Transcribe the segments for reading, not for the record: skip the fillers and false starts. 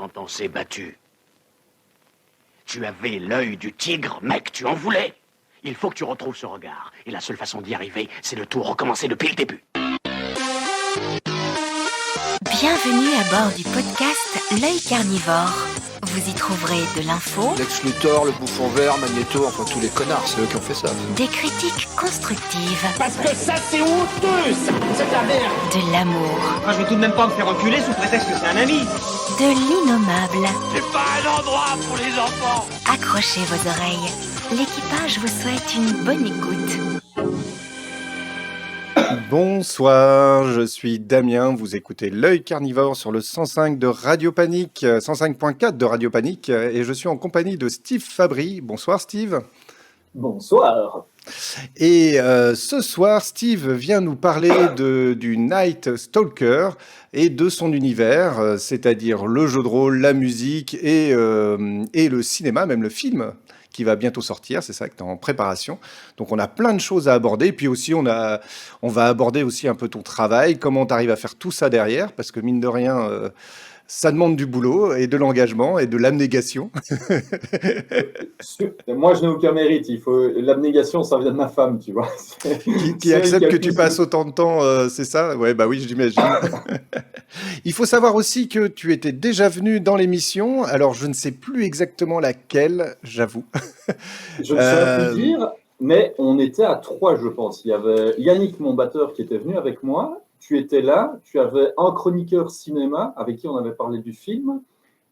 quand on s'est battu. Tu avais l'œil du tigre, mec, tu en voulais. Il faut que tu retrouves ce regard. Et la seule façon d'y arriver, c'est de tout recommencer depuis le début. Bienvenue à bord du podcast L'œil carnivore. Vous y trouverez de l'info, Lex Luthor, le bouffon vert, Magneto, enfin tous les connards, c'est eux qui ont fait ça. des critiques constructives, Parce que ça, c'est honteux, ça. C'est de la merde. de l'amour, Moi, je vais tout de même pas me faire reculer sous prétexte que c'est un ami. de l'innommable. C'est pas un endroit pour les enfants. Accrochez vos oreilles. L'équipage vous souhaite une bonne écoute. Bonsoir, je suis Damien, vous écoutez L'œil carnivore sur le 105 de Radio Panique, 105.4 de Radio Panique, et je suis en compagnie de Steve Fabry. Bonsoir Steve. Bonsoir. Et ce soir, Steve vient nous parler du Night Stalker et de son univers, c'est-à-dire le jeu de rôle, la musique et le cinéma, même le film qui va bientôt sortir, c'est ça qui est en préparation. Donc on a plein de choses à aborder, puis aussi on va aborder aussi un peu ton travail, comment tu arrives à faire tout ça derrière, parce que mine de rien, ça demande du boulot et de l'engagement et de l'abnégation. Moi, je n'ai aucun mérite. L'abnégation, ça vient de ma femme, tu vois. Qui accepte que tu passes autant de temps, c'est ça? Ouais, bah oui, j'imagine. Il faut savoir aussi que tu étais déjà venu dans l'émission. Alors, je ne sais plus exactement laquelle, j'avoue. Je ne saurais plus dire, mais on était à 3, je pense. Il y avait Yannick, mon batteur, qui était venu avec moi. Tu étais là. Tu avais un chroniqueur cinéma avec qui on avait parlé du film.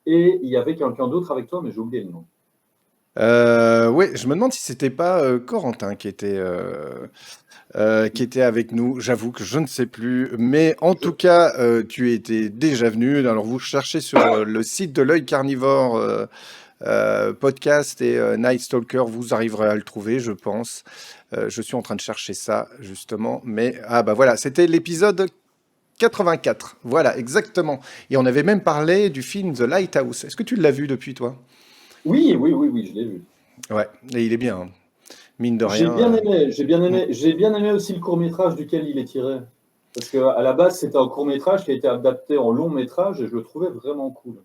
Et il y avait quelqu'un d'autre avec toi, mais j'ai oublié le nom. Oui, je me demande si c'était pas Corentin qui était avec nous. J'avoue que je ne sais plus. Mais en tout cas, tu étais déjà venu. Alors, vous cherchez sur le site de l'œil carnivore podcast et Night Stalker, vous arriverez à le trouver, je pense. Je suis en train de chercher ça, justement. Mais, ah bah voilà, c'était l'épisode 84. Voilà, exactement. Et on avait même parlé du film The Lighthouse. Est-ce que tu l'as vu depuis, toi? Oui, je l'ai vu. Ouais, et il est bien, hein. Mine de J'ai rien. bien aimé. J'ai bien aimé aussi le court-métrage duquel il est tiré. Parce qu'à la base, c'était un court-métrage qui a été adapté en long-métrage et je le trouvais vraiment cool.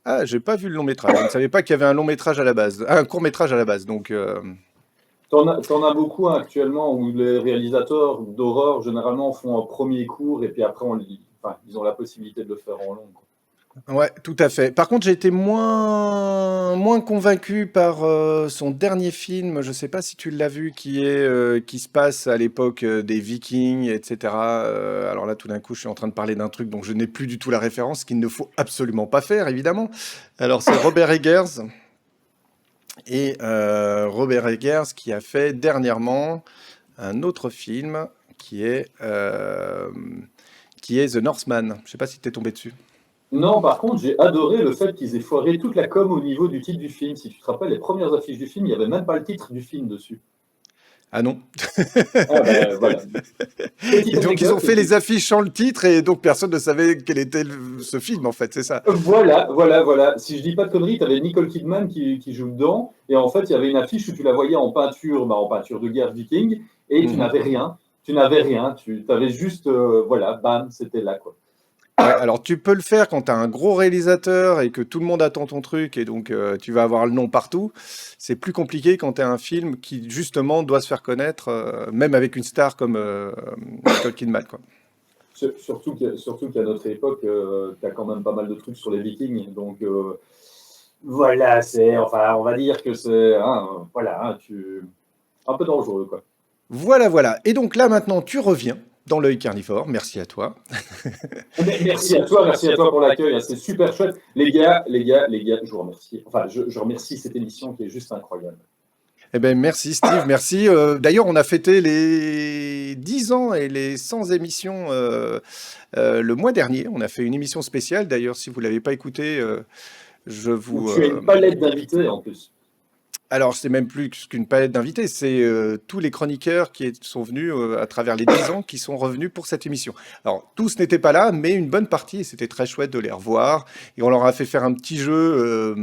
Ah, j'ai pas vu le long métrage. Je ne savais pas qu'il y avait un long métrage à la base, un court métrage à la base. Donc, T'en as beaucoup hein, actuellement où les réalisateurs d'horreur généralement font un premier cours et puis après ils ont la possibilité de le faire en long, quoi. ouais, tout à fait. Par contre, j'ai été moins convaincu par son dernier film. Je sais pas si tu l'as vu, qui se passe à l'époque des Vikings, etc. Alors là, tout d'un coup, je suis en train de parler d'un truc dont je n'ai plus du tout la référence, qu'il ne faut absolument pas faire, évidemment. Alors, c'est Robert Eggers. Et Robert Eggers qui a fait dernièrement un autre film qui est The Northman. Je sais pas si tu es tombé dessus. Non, par contre, j'ai adoré le fait qu'ils aient foiré toute la com au niveau du titre du film. Si tu te rappelles, les premières affiches du film, il n'y avait même pas le titre du film dessus. Ah non. Ah ben voilà. Et donc ils ont fait les affiches sans le titre et donc personne ne savait quel était ce film en fait, c'est ça. Voilà. Si je dis pas de conneries, tu avais Nicole Kidman qui joue dedans et en fait, il y avait une affiche où tu la voyais en peinture de guerre viking et tu n'avais rien. Tu avais juste, bam, c'était là, quoi. Ouais, alors tu peux le faire quand tu as un gros réalisateur et que tout le monde attend ton truc et donc tu vas avoir le nom partout. C'est plus compliqué quand tu as un film qui justement doit se faire connaître, même avec une star comme Nicole Kidman, quoi. Surtout qu'à notre époque, tu as quand même pas mal de trucs sur les Vikings. Donc voilà, on va dire que c'est un peu dangereux, quoi. Voilà. Et donc là maintenant tu reviens dans l'œil carnivore. Merci à toi. Merci à toi pour l'accueil. C'est super chouette. Les gars, je vous remercie. Enfin, je remercie cette émission qui est juste incroyable. Eh ben, merci Steve, merci. D'ailleurs, on a fêté les 10 ans et les 100 émissions le mois dernier. On a fait une émission spéciale. D'ailleurs, si vous ne l'avez pas écoutée, je vous... Tu as une palette d'invités en plus. Alors, c'est même plus qu'une palette d'invités, c'est tous les chroniqueurs qui sont venus à travers les 10 ans qui sont revenus pour cette émission. Alors, tous n'étaient pas là, mais une bonne partie, et c'était très chouette de les revoir. Et on leur a fait faire un petit jeu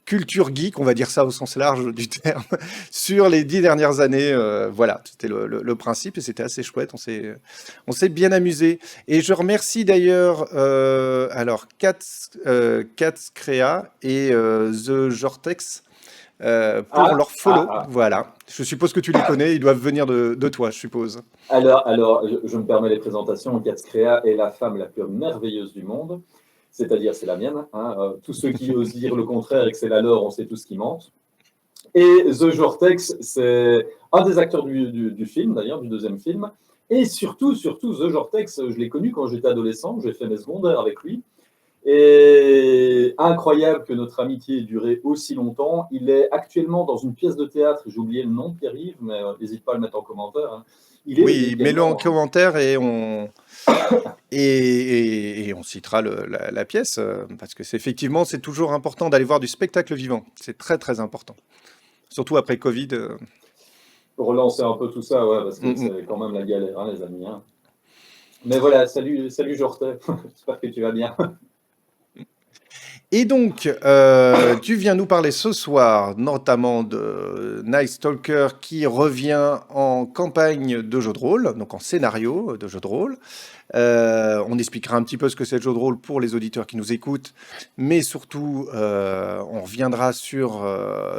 culture geek, on va dire ça au sens large du terme, sur les 10 dernières années. Voilà, c'était le principe et c'était assez chouette. On s'est bien amusé. Et je remercie d'ailleurs alors Cats Crea et The Jortex pour leur follow. Voilà. Je suppose que tu les connais. Ils doivent venir de toi, je suppose. Alors, je me permets les présentations. Cats Crea est la femme la plus merveilleuse du monde. C'est-à-dire, c'est la mienne. Tous ceux qui osent dire le contraire et que c'est la leur, on sait tous qu'ils mentent. Et The Jortex, c'est un des acteurs du film, d'ailleurs, du deuxième film. Et surtout, The Jortex, je l'ai connu quand j'étais adolescent. J'ai fait mes secondaires avec lui. Et incroyable que notre amitié ait duré aussi longtemps. Il est actuellement dans une pièce de théâtre. J'ai oublié le nom de Pierre-Yves, mais n'hésite pas à le mettre en commentaire. Oui, mets-le en commentaire et on citera la pièce parce que effectivement c'est toujours important d'aller voir du spectacle vivant. C'est très très important, surtout après Covid. Pour relancer un peu tout ça, ouais, parce que c'est quand même la galère, les amis. Mais voilà, salut Jorte. J'espère que tu vas bien. Et donc, tu viens nous parler ce soir, notamment de Night Stalker qui revient en campagne de jeu de rôle, donc en scénario de jeu de rôle. On expliquera un petit peu ce que c'est le jeu de rôle pour les auditeurs qui nous écoutent, mais surtout, on reviendra sur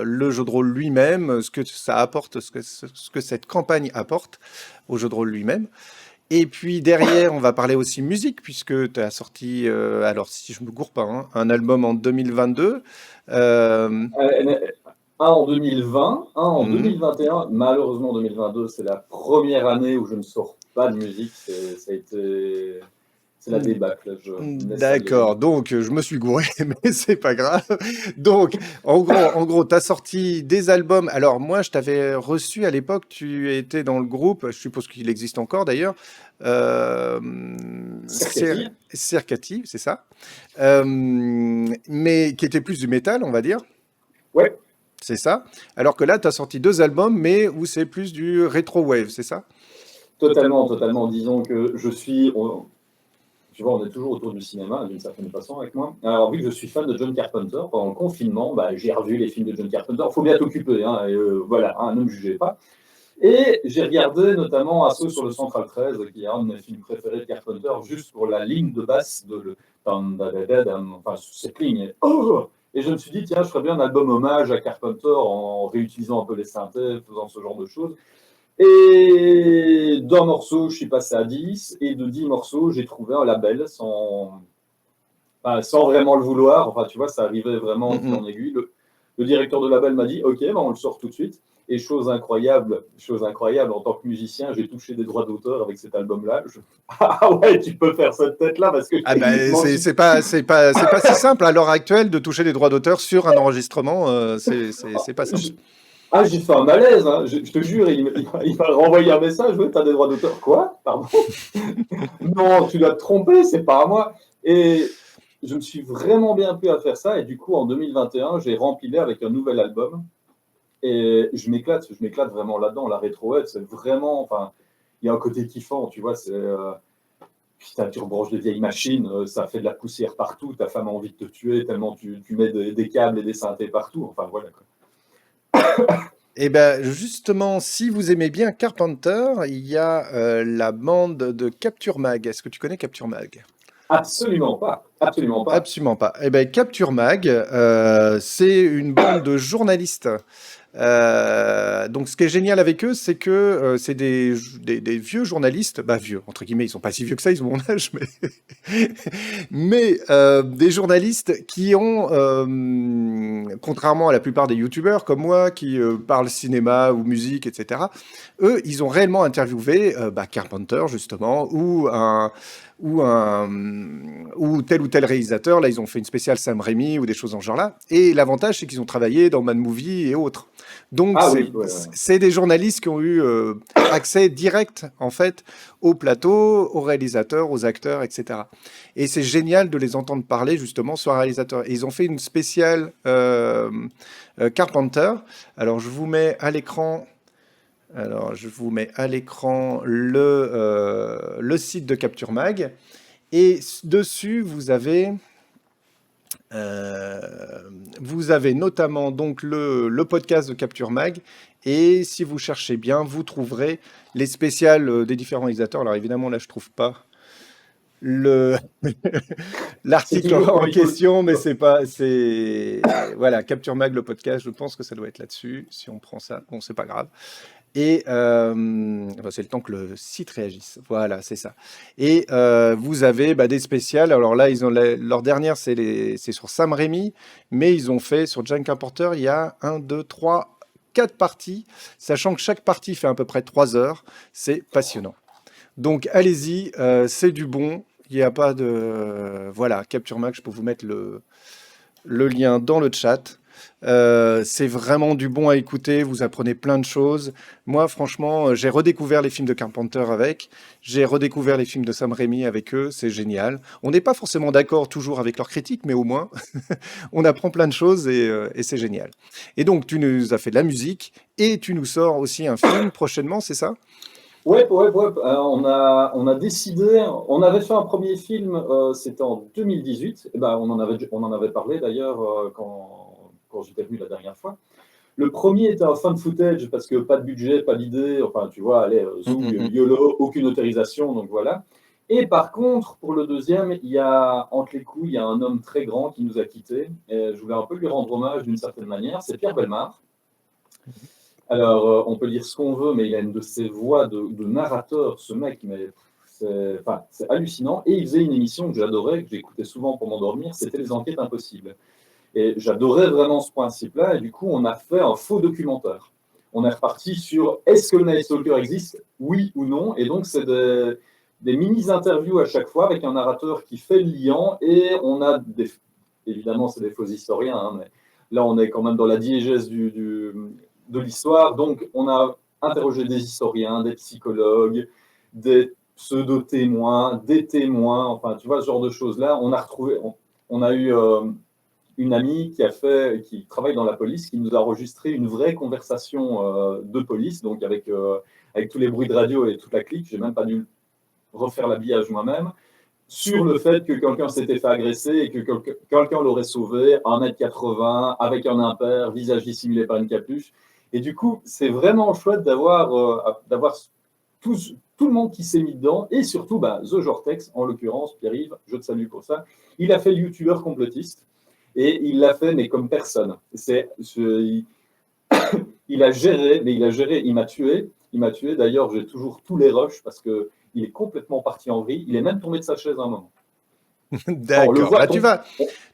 le jeu de rôle lui-même, ce que ça apporte, ce que cette campagne apporte au jeu de rôle lui-même. Et puis derrière, on va parler aussi musique, puisque tu as sorti, alors si je me gourre pas, un album en 2022. Un en 2020, un en 2021. Malheureusement, 2022, c'est la première année où je ne sors pas de musique. C'est la débâcle. D'accord, donc je me suis gouré, mais c'est pas grave. Donc, en gros, tu as sorti des albums. Alors, moi, je t'avais reçu à l'époque, tu étais dans le groupe, je suppose qu'il existe encore d'ailleurs. Cercati, c'est ça. Mais qui était plus du métal, on va dire. Ouais. C'est ça. Alors que là, tu as sorti 2 albums, mais où c'est plus du rétro-wave, c'est ça? Totalement. Disons que je suis. Tu vois, on est toujours autour du cinéma, d'une certaine façon, avec moi. Alors, vu que je suis fan de John Carpenter, pendant le confinement, j'ai revu les films de John Carpenter. Il faut bien t'occuper, voilà, ne me jugez pas. Et j'ai regardé notamment Assaut sur le Central 13, qui est un de mes films préférés de Carpenter, juste pour la ligne de basse enfin, cette ligne. Et je me suis dit, tiens, je ferais bien un album hommage à Carpenter en réutilisant un peu les synthés, faisant ce genre de choses. Et d'un morceau, je suis passé à 10, et de 10 morceaux, j'ai trouvé un label sans vraiment le vouloir. Enfin, tu vois, ça arrivait vraiment en aiguille. Le directeur de label m'a dit, OK, on le sort tout de suite. Et chose incroyable, en tant que musicien, j'ai touché des droits d'auteur avec cet album-là. Ah ouais, tu peux faire cette tête-là parce que... c'est pas si simple à l'heure actuelle de toucher des droits d'auteur sur un enregistrement. C'est pas simple. J'ai fait un malaise, je te jure, il m'a renvoyé un message, t'as des droits d'auteur. Quoi? Pardon? Non, tu dois te tromper, c'est pas à moi. Et je me suis vraiment bien plu à faire ça, et du coup, en 2021, j'ai rempilé avec un nouvel album, et je m'éclate vraiment là-dedans. La rétro-wave, c'est vraiment, enfin, il y a un côté kiffant, tu vois, c'est... Putain, tu rebranches des vieilles machines, ça fait de la poussière partout, ta femme a envie de te tuer tellement tu mets des câbles et des synthés partout, enfin voilà quoi. Et bien justement, si vous aimez bien Carpenter, il y a la bande de Capture Mag. Est-ce que tu connais Capture Mag? Absolument pas. Eh bien, Capture Mag, c'est une bande de journalistes. Donc, ce qui est génial avec eux, c'est que c'est des vieux journalistes, vieux, entre guillemets, ils sont pas si vieux que ça, ils ont mon âge, mais des journalistes qui ont, contrairement à la plupart des youtubeurs comme moi, qui parlent cinéma ou musique, etc., eux, ils ont réellement interviewé Carpenter, justement, ou tel ou tel réalisateur. Là, ils ont fait une spéciale Sam Raimi ou des choses en ce genre-là. Et l'avantage, c'est qu'ils ont travaillé dans Mad Movie et autres. Donc, c'est des journalistes qui ont eu accès direct, en fait, au plateau, aux réalisateurs, aux acteurs, etc. Et c'est génial de les entendre parler, justement, sur un réalisateur. Et ils ont fait une spéciale Carpenter. Alors, je vous mets à l'écran... le site de Capture Mag. Et dessus, vous avez vous avez notamment donc le podcast de Capture Mag. Et si vous cherchez bien, vous trouverez les spéciales des différents réalisateurs. Alors évidemment, là, je trouve pas le l'article en question, mais voilà, Capture Mag, le podcast. Je pense que ça doit être là-dessus. Si on prend ça, bon, c'est pas grave. Et c'est le temps que le site réagisse. Voilà, c'est ça. Et vous avez des spéciales. Alors là, leur dernière, c'est sur Sam Raimi, mais ils ont fait sur John Carpenter, il y a 1, 2, 3, 4 parties, sachant que chaque partie fait à peu près 3 heures. C'est passionnant. Donc allez-y, c'est du bon. Il n'y a pas de... Voilà, Capture Mag, je peux vous mettre le lien dans le chat. C'est vraiment du bon à écouter, vous apprenez plein de choses. Moi, franchement, j'ai redécouvert les films de Carpenter j'ai redécouvert les films de Sam Raimi avec eux, c'est génial. On n'est pas forcément d'accord toujours avec leurs critiques, mais au moins, on apprend plein de choses et c'est génial. Et donc, tu nous as fait de la musique et tu nous sors aussi un film prochainement, c'est ça ? Ouais. On a décidé, on avait fait un premier film, c'était en 2018. Et on en avait parlé d'ailleurs quand j'étais venu la dernière fois. Le premier était un fan footage parce que pas de budget, pas d'idée. Enfin, tu vois, allez, zoom, YOLO, aucune autorisation, donc voilà. Et par contre, pour le deuxième, il y a entre les couilles, il y a un homme très grand qui nous a quittés. Et je voulais un peu lui rendre hommage d'une certaine manière. C'est Pierre Bellemare. Alors, on peut dire ce qu'on veut, mais il a une de ces voix de narrateur, ce mec, mais c'est hallucinant. Et il faisait une émission que j'adorais, que j'écoutais souvent pour m'endormir, c'était Les Enquêtes Impossibles. Et j'adorais vraiment ce principe-là, et du coup, on a fait un faux documentaire. On est reparti sur est-ce que le Night Stalker existe, oui ou non, et donc c'est des mini-interviews à chaque fois avec un narrateur qui fait le lien, et on a évidemment, c'est des faux historiens, hein, mais là, on est quand même dans la diégèse de l'histoire. Donc, on a interrogé des historiens, des psychologues, des pseudo-témoins, des témoins, enfin, tu vois, ce genre de choses-là. On a eu une amie qui travaille dans la police, qui nous a enregistré une vraie conversation de police, donc avec tous les bruits de radio et toute la clique. J'ai même pas dû refaire l'habillage moi-même, sur le fait que quelqu'un s'était fait agresser et que quelqu'un l'aurait sauvé, 1m80, avec un impair, visage dissimulé par une capuche. Et du coup, c'est vraiment chouette d'avoir tout le monde qui s'est mis dedans, et surtout The Jortex, en l'occurrence, Pierre-Yves, je te salue pour ça. Il a fait le youtubeur complotiste, et il l'a fait, mais comme personne. Il a géré, il m'a tué. D'ailleurs, j'ai toujours tous les rushs, parce qu'il est complètement parti en vrille. Il est même tombé de sa chaise à un moment. D'accord,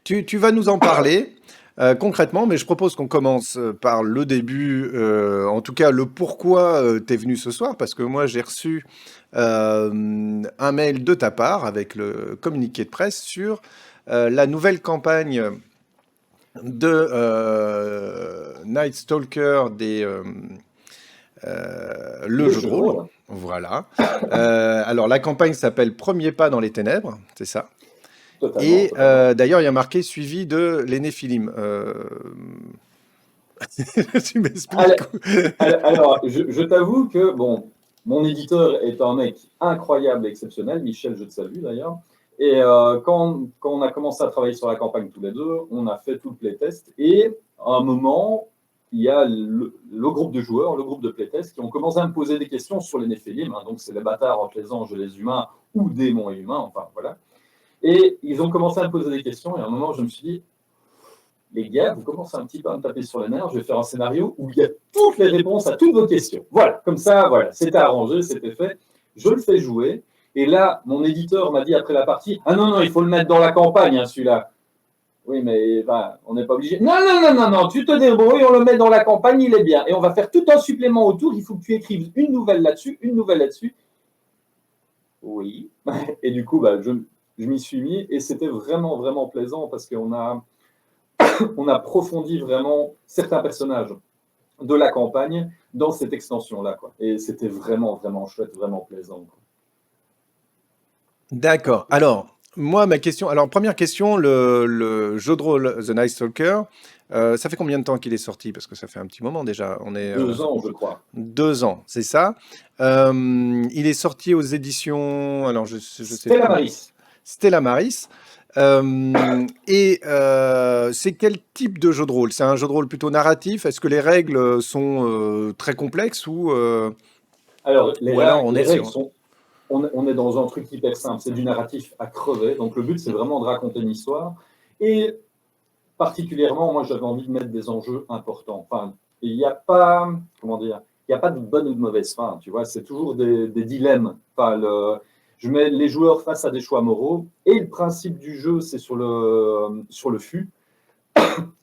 tu vas nous en parler. Concrètement, mais je propose qu'on commence par le début, en tout cas le pourquoi tu es venu ce soir, parce que moi j'ai reçu un mail de ta part avec le communiqué de presse sur la nouvelle campagne de Night Stalker le jeu de rôle. Voilà. Alors la campagne s'appelle Premier pas dans les ténèbres, c'est ça? Et d'ailleurs, il y a marqué suivi de les Néphilim. Tu m'expliques. Alors, je t'avoue que mon éditeur est un mec incroyable et exceptionnel. Michel, je te salue d'ailleurs. Et quand on a commencé à travailler sur la campagne tous les deux, on a fait tout le playtest. Et à un moment, il y a le groupe de joueurs, le groupe de playtest, qui ont commencé à me poser des questions sur les Néphilim. Donc, c'est les bâtards entre les anges et les humains, ou démons et humains, enfin voilà. Et ils ont commencé à me poser des questions, et à un moment, je me suis dit, les gars, vous commencez un petit peu à me taper sur les nerfs, je vais faire un scénario où il y a toutes les réponses à toutes vos questions. Voilà, comme ça, voilà, c'était arrangé, c'était fait. Je le fais jouer, et là, mon éditeur m'a dit après la partie, ah non, il faut le mettre dans la campagne, hein, celui-là. Oui, mais on n'est pas obligé. Non, tu te débrouilles, on le met dans la campagne, il est bien. Et on va faire tout un supplément autour, il faut que tu écrives une nouvelle là-dessus, une nouvelle là-dessus. Oui. Et du coup, je m'y suis mis, et c'était vraiment, vraiment plaisant, parce qu'on a approfondi vraiment certains personnages de la campagne dans cette extension-là, quoi. Et c'était vraiment, vraiment chouette, vraiment plaisant, quoi. D'accord. Alors, moi, ma question... Alors, première question, le jeu de rôle The Night Stalker, ça fait combien de temps qu'il est sorti? Parce que ça fait un petit moment déjà. On est, 2 ans, je crois. 2 ans, c'est ça. Il est sorti aux éditions... Alors, je sais Stella Maris. Stella Maris. C'est quel type de jeu de rôle? C'est un jeu de rôle plutôt narratif? Est-ce que les règles sont très complexes Alors, les ou alors règles, on les est règles sur... sont. On est dans un truc hyper simple, c'est du narratif à crever. Donc, le but, c'est vraiment de raconter une histoire. Et particulièrement, moi, j'avais envie de mettre des enjeux importants. Enfin, il n'y a pas, comment dire, il n'y a pas de bonne ou de mauvaise fin, tu vois, c'est toujours des dilemmes. Enfin, je mets les joueurs face à des choix moraux, et le principe du jeu, c'est sur le fût.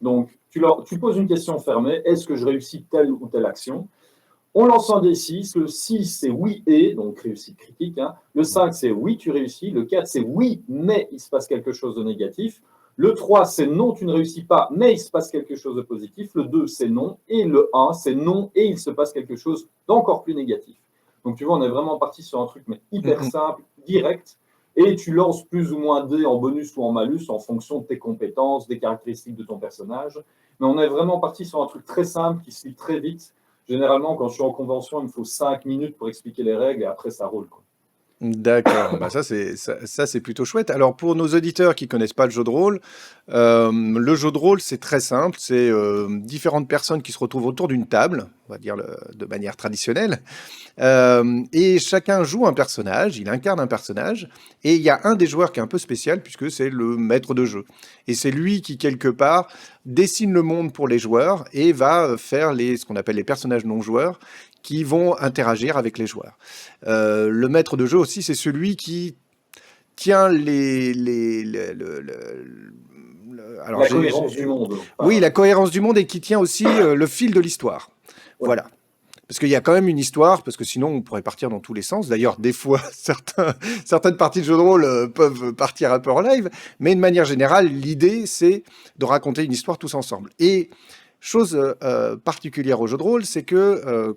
Donc, tu poses une question fermée, est-ce que je réussis telle ou telle action? On lance un D6, le 6 c'est oui et, donc réussite critique, hein. Le 5 c'est oui tu réussis, le 4 c'est oui mais il se passe quelque chose de négatif, le 3 c'est non tu ne réussis pas mais il se passe quelque chose de positif, le 2 c'est non, et le 1 c'est non et il se passe quelque chose d'encore plus négatif. Donc tu vois, on est vraiment parti sur un truc mais hyper simple, direct, et tu lances plus ou moins dés en bonus ou en malus en fonction de tes compétences, des caractéristiques de ton personnage, mais on est vraiment parti sur un truc très simple qui se lit très vite. Généralement, quand je suis en convention, il me faut 5 minutes pour expliquer les règles et après, ça roule, quoi. D'accord, bah ça c'est plutôt chouette. Alors pour nos auditeurs qui connaissent pas le jeu de rôle c'est très simple, c'est différentes personnes qui se retrouvent autour d'une table, on va dire de manière traditionnelle, et chacun joue un personnage, il incarne un personnage, et il y a un des joueurs qui est un peu spécial puisque c'est le maître de jeu, et c'est lui qui quelque part dessine le monde pour les joueurs et va faire ce qu'on appelle les personnages non joueurs qui vont interagir avec les joueurs. Le maître de jeu aussi, c'est celui qui tient alors, la cohérence du monde. Oui, la cohérence du monde et qui tient aussi le fil de l'histoire. Ouais. Voilà. Parce qu'il y a quand même une histoire, parce que sinon on pourrait partir dans tous les sens. D'ailleurs, des fois, certaines parties de jeux de rôle peuvent partir un peu en live, mais de manière générale, l'idée, c'est de raconter une histoire tous ensemble. Et chose particulière au jeu de rôle, c'est que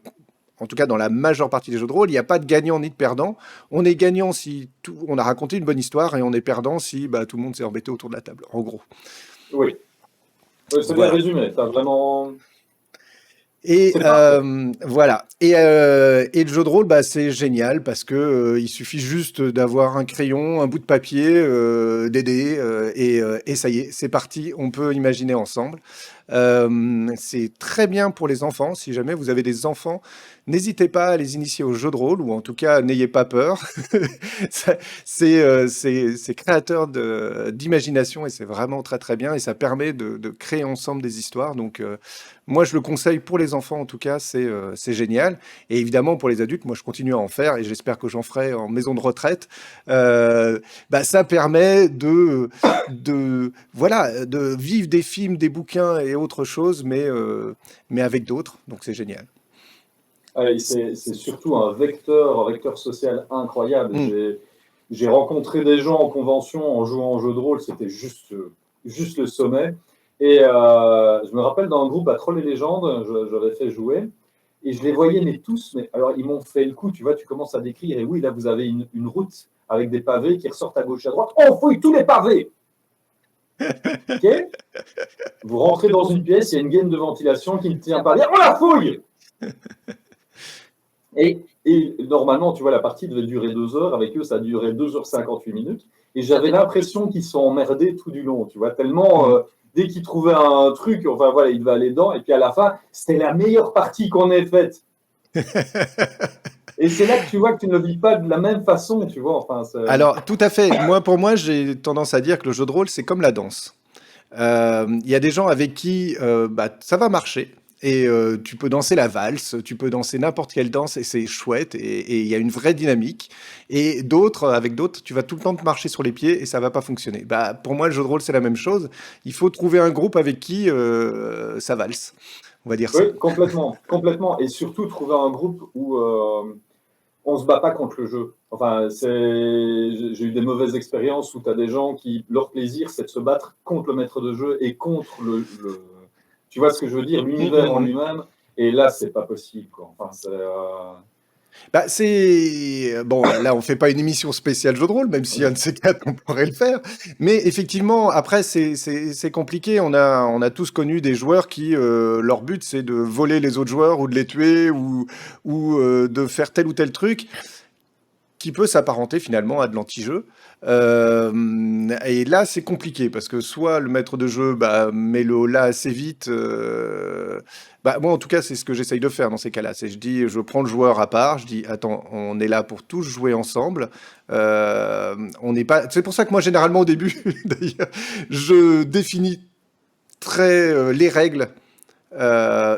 en tout cas dans la majeure partie des jeux de rôle, il n'y a pas de gagnant ni de perdant. On est gagnant si on a raconté une bonne histoire et on est perdant si tout le monde s'est embêté autour de la table, en gros. Oui. C'est bien résumé. T'as vraiment... Et voilà. Et le jeu de rôle, c'est génial parce que il suffit juste d'avoir un crayon, un bout de papier, des dés, et ça y est, c'est parti. On peut imaginer ensemble. C'est très bien pour les enfants. Si jamais vous avez des enfants, n'hésitez pas à les initier au jeu de rôle, ou en tout cas, n'ayez pas peur. C'est créateur d'imagination et c'est vraiment très très bien. Et ça permet de créer ensemble des histoires. Donc, moi, je le conseille pour les enfants, en tout cas, c'est génial. Et évidemment, pour les adultes, moi, je continue à en faire et j'espère que j'en ferai en maison de retraite. Ça permet de vivre des films, des bouquins et autre chose, mais avec d'autres. Donc, c'est génial. C'est surtout un vecteur social incroyable. J'ai rencontré des gens en convention en jouant au jeu de rôle, c'était juste le sommet. Et je me rappelle dans un groupe à Troll et Légendes, j'avais fait jouer, et je les voyais, mais tous, alors ils m'ont fait le coup, tu vois, tu commences à décrire, et oui, là vous avez une route avec des pavés qui ressortent à gauche et à droite, on fouille tous les pavés. Ok. Vous rentrez dans une pièce, il y a une gaine de ventilation qui ne tient pas bien, on la fouille. Et normalement, tu vois, la partie devait durer 2 heures, avec eux ça a duré 2h58 minutes, et j'avais l'impression qu'ils sont emmerdés tout du long, tu vois, tellement... dès qu'ils trouvaient un truc, enfin voilà, ils devaient aller dedans. Et puis à la fin, c'était la meilleure partie qu'on ait faite. Et c'est là que tu vois que tu ne le vis pas de la même façon, tu vois. Enfin, alors, tout à fait. Pour moi, j'ai tendance à dire que le jeu de rôle, c'est comme la danse. Il y a des gens avec qui ça va marcher. Et tu peux danser la valse, tu peux danser n'importe quelle danse et c'est chouette et il y a une vraie dynamique. Et avec d'autres, tu vas tout le temps te marcher sur les pieds et ça va pas fonctionner. Pour moi, le jeu de rôle, c'est la même chose. Il faut trouver un groupe avec qui ça valse. On va dire ça. Oui, complètement. Et surtout, trouver un groupe où on se bat pas contre le jeu. Enfin, j'ai eu des mauvaises expériences où tu as des gens qui, leur plaisir, c'est de se battre contre le maître de jeu et contre tu vois ce que je veux dire, l'univers en lui-même, et là, c'est pas possible, quoi. Enfin, bon, là, on fait pas une émission spéciale jeu de rôle, même si un de ces quatre, on pourrait le faire. Mais effectivement, après, c'est compliqué. On a tous connu des joueurs qui, leur but, c'est de voler les autres joueurs ou de les tuer ou de faire tel ou tel truc qui peut s'apparenter finalement à de l'anti-jeu. Et là, c'est compliqué parce que soit le maître de jeu met le holà assez vite. Moi, en tout cas, c'est ce que j'essaye de faire dans ces cas-là. Je prends le joueur à part, je dis, attends, on est là pour tous jouer ensemble. On n'est pas. C'est pour ça que moi, généralement, au début, d'ailleurs, je définis très les règles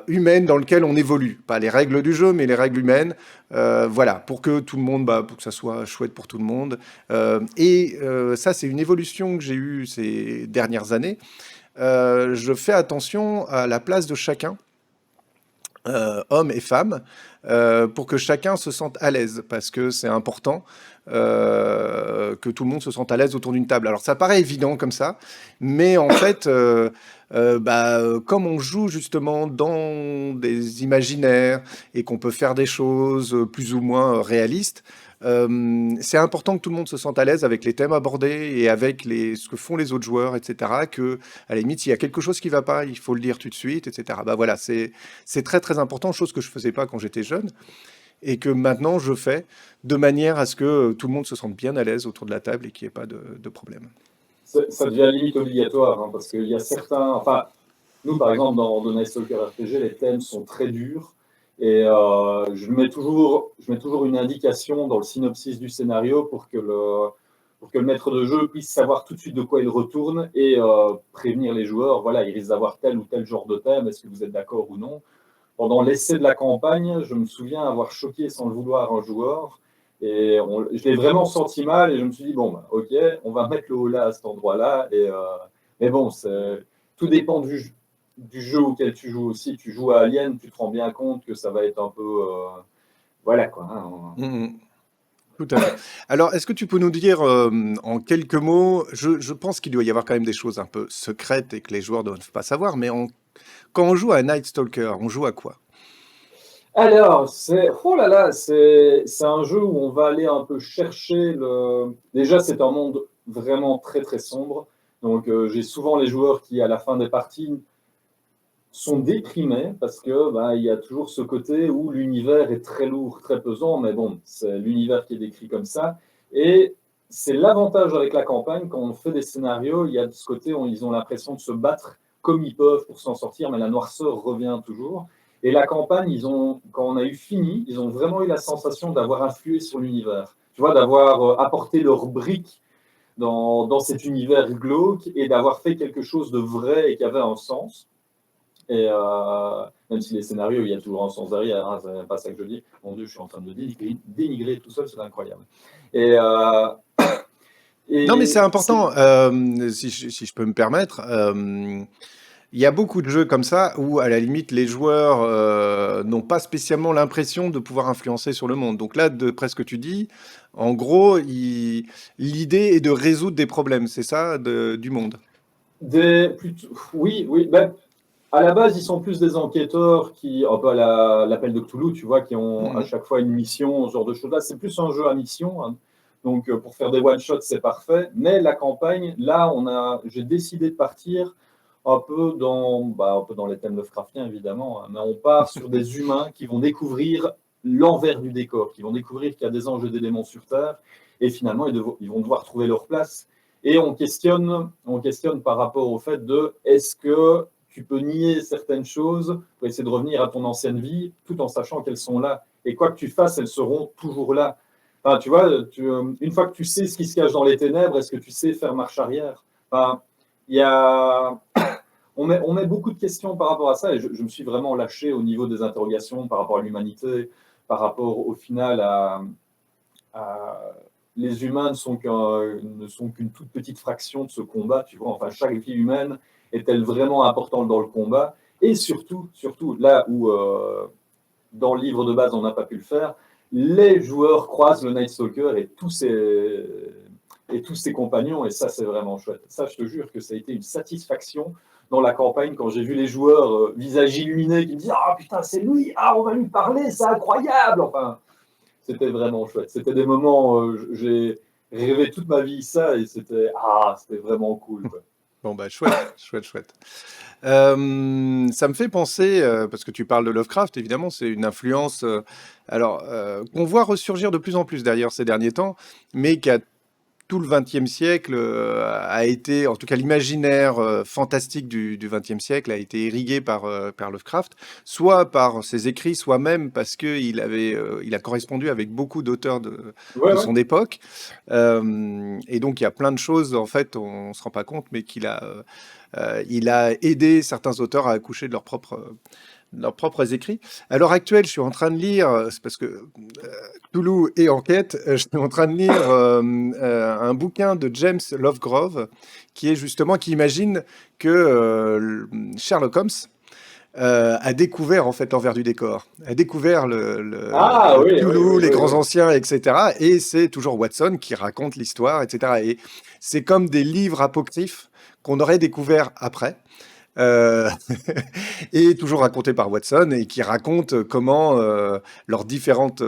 humaines dans lesquelles on évolue. Pas les règles du jeu, mais les règles humaines. Voilà, pour que tout le monde, pour que ça soit chouette pour tout le monde. Ça, c'est une évolution que j'ai eue ces dernières années. Je fais attention à la place de chacun, hommes et femmes, pour que chacun se sente à l'aise, parce que c'est important que tout le monde se sente à l'aise autour d'une table. Alors ça paraît évident comme ça, mais en fait, comme on joue justement dans des imaginaires et qu'on peut faire des choses plus ou moins réalistes, c'est important que tout le monde se sente à l'aise avec les thèmes abordés et avec ce que font les autres joueurs, etc. Que, à la limite, s'il y a quelque chose qui ne va pas, il faut le dire tout de suite, etc. Voilà, c'est très très important, chose que je ne faisais pas quand j'étais jeune et que maintenant je fais de manière à ce que tout le monde se sente bien à l'aise autour de la table et qu'il n'y ait pas de problème. Ça devient limite obligatoire, parce qu'il y a certains... Enfin, nous, par exemple, dans The Night Stalker RPG, les thèmes sont très durs. Et je mets toujours une indication dans le synopsis du scénario pour que le maître de jeu puisse savoir tout de suite de quoi il retourne et prévenir les joueurs. Voilà, il risque d'avoir tel ou tel genre de thème, est-ce que vous êtes d'accord ou non? Pendant l'essai de la campagne, je me souviens avoir choqué sans le vouloir un joueur. Et je l'ai vraiment senti mal et je me suis dit, bon, ok, on va mettre le holà à cet endroit-là. Mais bon, tout dépend du jeu auquel tu joues aussi. Tu joues à Alien, tu te rends bien compte que ça va être un peu... voilà, quoi. Tout à fait. Alors, est-ce que tu peux nous dire en quelques mots, je pense qu'il doit y avoir quand même des choses un peu secrètes et que les joueurs ne doivent pas savoir, mais quand on joue à Night Stalker, on joue à quoi? Alors, c'est un jeu où on va aller un peu chercher Déjà, c'est un monde vraiment très, très sombre. Donc, j'ai souvent les joueurs qui, à la fin des parties, sont déprimés parce que il y a toujours ce côté où l'univers est très lourd, très pesant, mais bon, c'est l'univers qui est décrit comme ça. Et c'est l'avantage avec la campagne, quand on fait des scénarios, il y a de ce côté où ils ont l'impression de se battre comme ils peuvent pour s'en sortir, mais la noirceur revient toujours. Et la campagne, quand on a eu fini, ils ont vraiment eu la sensation d'avoir influé sur l'univers. Tu vois, d'avoir apporté leur brique dans cet univers glauque et d'avoir fait quelque chose de vrai et qui avait un sens. Et même si les scénarios, il y a toujours un sens derrière, hein, c'est pas ça que je dis. Mon Dieu, je suis en train de dénigrer tout seul, c'est incroyable. Non, mais c'est important, si je peux me permettre. Il y a beaucoup de jeux comme ça où, à la limite, les joueurs n'ont pas spécialement l'impression de pouvoir influencer sur le monde. Donc là, d'après ce que tu dis, en gros, l'idée est de résoudre des problèmes, c'est ça, du monde? Oui. À la base, ils sont plus des enquêteurs un peu à l'appel de Cthulhu, tu vois, qui ont à chaque fois une mission, ce genre de choses-là. C'est plus un jeu à mission, hein. Donc, pour faire des one-shots, c'est parfait. Mais la campagne, là, j'ai décidé de partir un peu dans les thèmes Lovecraftiens, évidemment, hein. Mais on part sur des humains qui vont découvrir l'envers du décor, qui vont découvrir qu'il y a des anges et des démons sur Terre. Et finalement, ils vont devoir trouver leur place. Et on questionne par rapport au fait est-ce que tu peux nier certaines choses pour essayer de revenir à ton ancienne vie, tout en sachant qu'elles sont là. Et quoi que tu fasses, elles seront toujours là. Enfin, tu vois, une fois que tu sais ce qui se cache dans les ténèbres, est-ce que tu sais faire marche arrière? Enfin, on met beaucoup de questions par rapport à ça, et je me suis vraiment lâché au niveau des interrogations par rapport à l'humanité, par rapport au final les humains ne sont qu'une toute petite fraction de ce combat, tu vois. Enfin, chaque vie humaine est-elle vraiment importante dans le combat? Et surtout, là où dans le livre de base on n'a pas pu le faire, les joueurs croisent le Night Stalker et tous ses compagnons, et ça c'est vraiment chouette. Ça, je te jure que ça a été une satisfaction dans la campagne quand j'ai vu les joueurs visage illuminé qui me disent « Ah putain, c'est lui, on va lui parler, c'est incroyable !» Enfin, c'était vraiment chouette. C'était des moments, j'ai rêvé toute ma vie ça, et c'était vraiment cool, quoi. Bon, bah, chouette, chouette. Ça me fait penser, parce que tu parles de Lovecraft, évidemment, c'est une influence, qu'on voit ressurgir de plus en plus d'ailleurs ces derniers temps, mais qui a tout le XXe siècle a été, en tout cas l'imaginaire fantastique du XXe siècle a été irrigué par Lovecraft, soit par ses écrits, soit même parce qu'il il a correspondu avec beaucoup d'auteurs de son époque. Et donc il y a plein de choses, en fait, on ne se rend pas compte, mais il a aidé certains auteurs à accoucher de leurs propres écrits. À l'heure actuelle, je suis en train de lire, c'est parce que Cthulhu est en quête, je suis en train de lire un bouquin de James Lovegrove qui imagine que Sherlock Holmes a découvert en fait l'envers du décor, a découvert Cthulhu, les grands anciens, etc. Et c'est toujours Watson qui raconte l'histoire, etc. Et c'est comme des livres apocryphes qu'on aurait découvert après. Et toujours raconté par Watson et qui raconte comment leurs différentes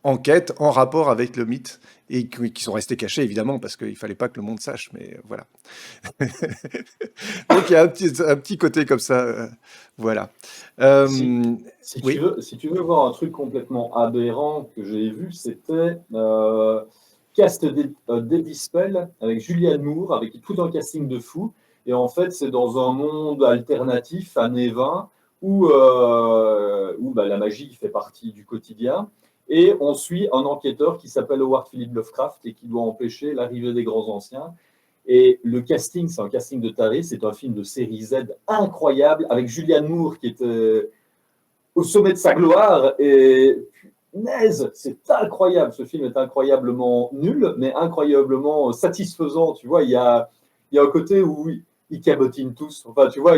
enquêtes en rapport avec le mythe et qui sont restées cachées évidemment parce qu'il fallait pas que le monde sache, mais voilà. Donc il y a un petit côté comme ça, voilà. Si Oui. tu veux voir un truc complètement aberrant que j'ai vu, c'était Cast Dead Spell avec Julianne Moore, avec tout un casting de fou. Et en fait, c'est dans un monde alternatif, années 20, où la magie fait partie du quotidien. Et on suit un enquêteur qui s'appelle Howard Philip Lovecraft et qui doit empêcher l'arrivée des grands anciens. Et le casting, c'est un casting de taré, c'est un film de série Z incroyable, avec Julianne Moore qui était au sommet de sa gloire. Et punaise, c'est incroyable. Ce film est incroyablement nul, mais incroyablement satisfaisant. Tu vois, il y a un côté où ils cabotinent tous. Enfin, tu vois,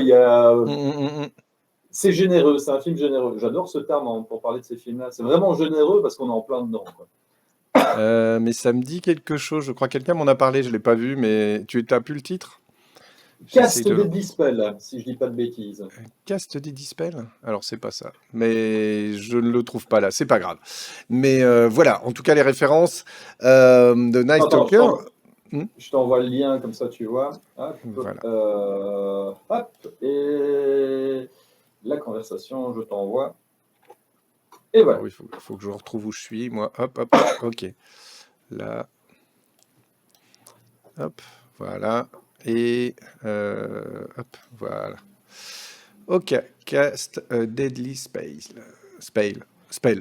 c'est généreux, c'est un film généreux. J'adore ce terme pour parler de ces films-là. C'est vraiment généreux parce qu'on est en plein dedans, quoi. Mais ça me dit quelque chose, je crois que quelqu'un m'en a parlé, je ne l'ai pas vu, mais tu as pu le titre? Cast Dead Spell, si je dis pas de bêtises. Cast Dead Spell? Alors, c'est pas ça. Mais je ne le trouve pas là, c'est pas grave. Mais voilà, en tout cas, les références de Night Stalker. Je t'envoie le lien, comme ça tu vois. Hop, Voilà. Et la conversation, je t'envoie. Et voilà. Il faut que je retrouve où je suis, moi. Hop, ok. Là. Hop, voilà. Et hop, voilà. Ok, Cast Deadly Spell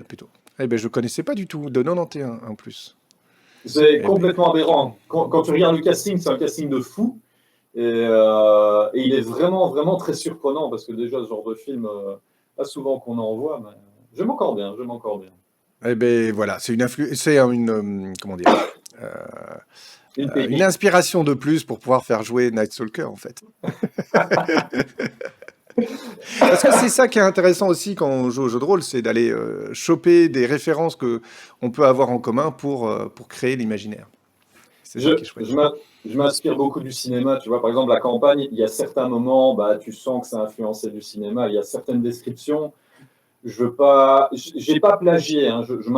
plutôt. Eh ben, je connaissais pas du tout, de 91 en plus. C'est complètement aberrant. Quand tu regardes le casting, c'est un casting de fou. Et il est vraiment, vraiment très surprenant parce que déjà, ce genre de film, pas souvent qu'on en voit, mais j'aime encore bien. Eh ben voilà, c'est comment dire, une inspiration de plus pour pouvoir faire jouer Night Stalker en fait. Parce que c'est ça qui est intéressant aussi quand on joue au jeu de rôle, c'est d'aller choper des références que on peut avoir en commun pour créer l'imaginaire. C'est ça qui est chouette. Je m'inspire beaucoup du cinéma, tu vois. Par exemple, la campagne, il y a certains moments, tu sens que ça a influencé du cinéma. Il y a certaines descriptions. J'ai pas plagié. Hein. Je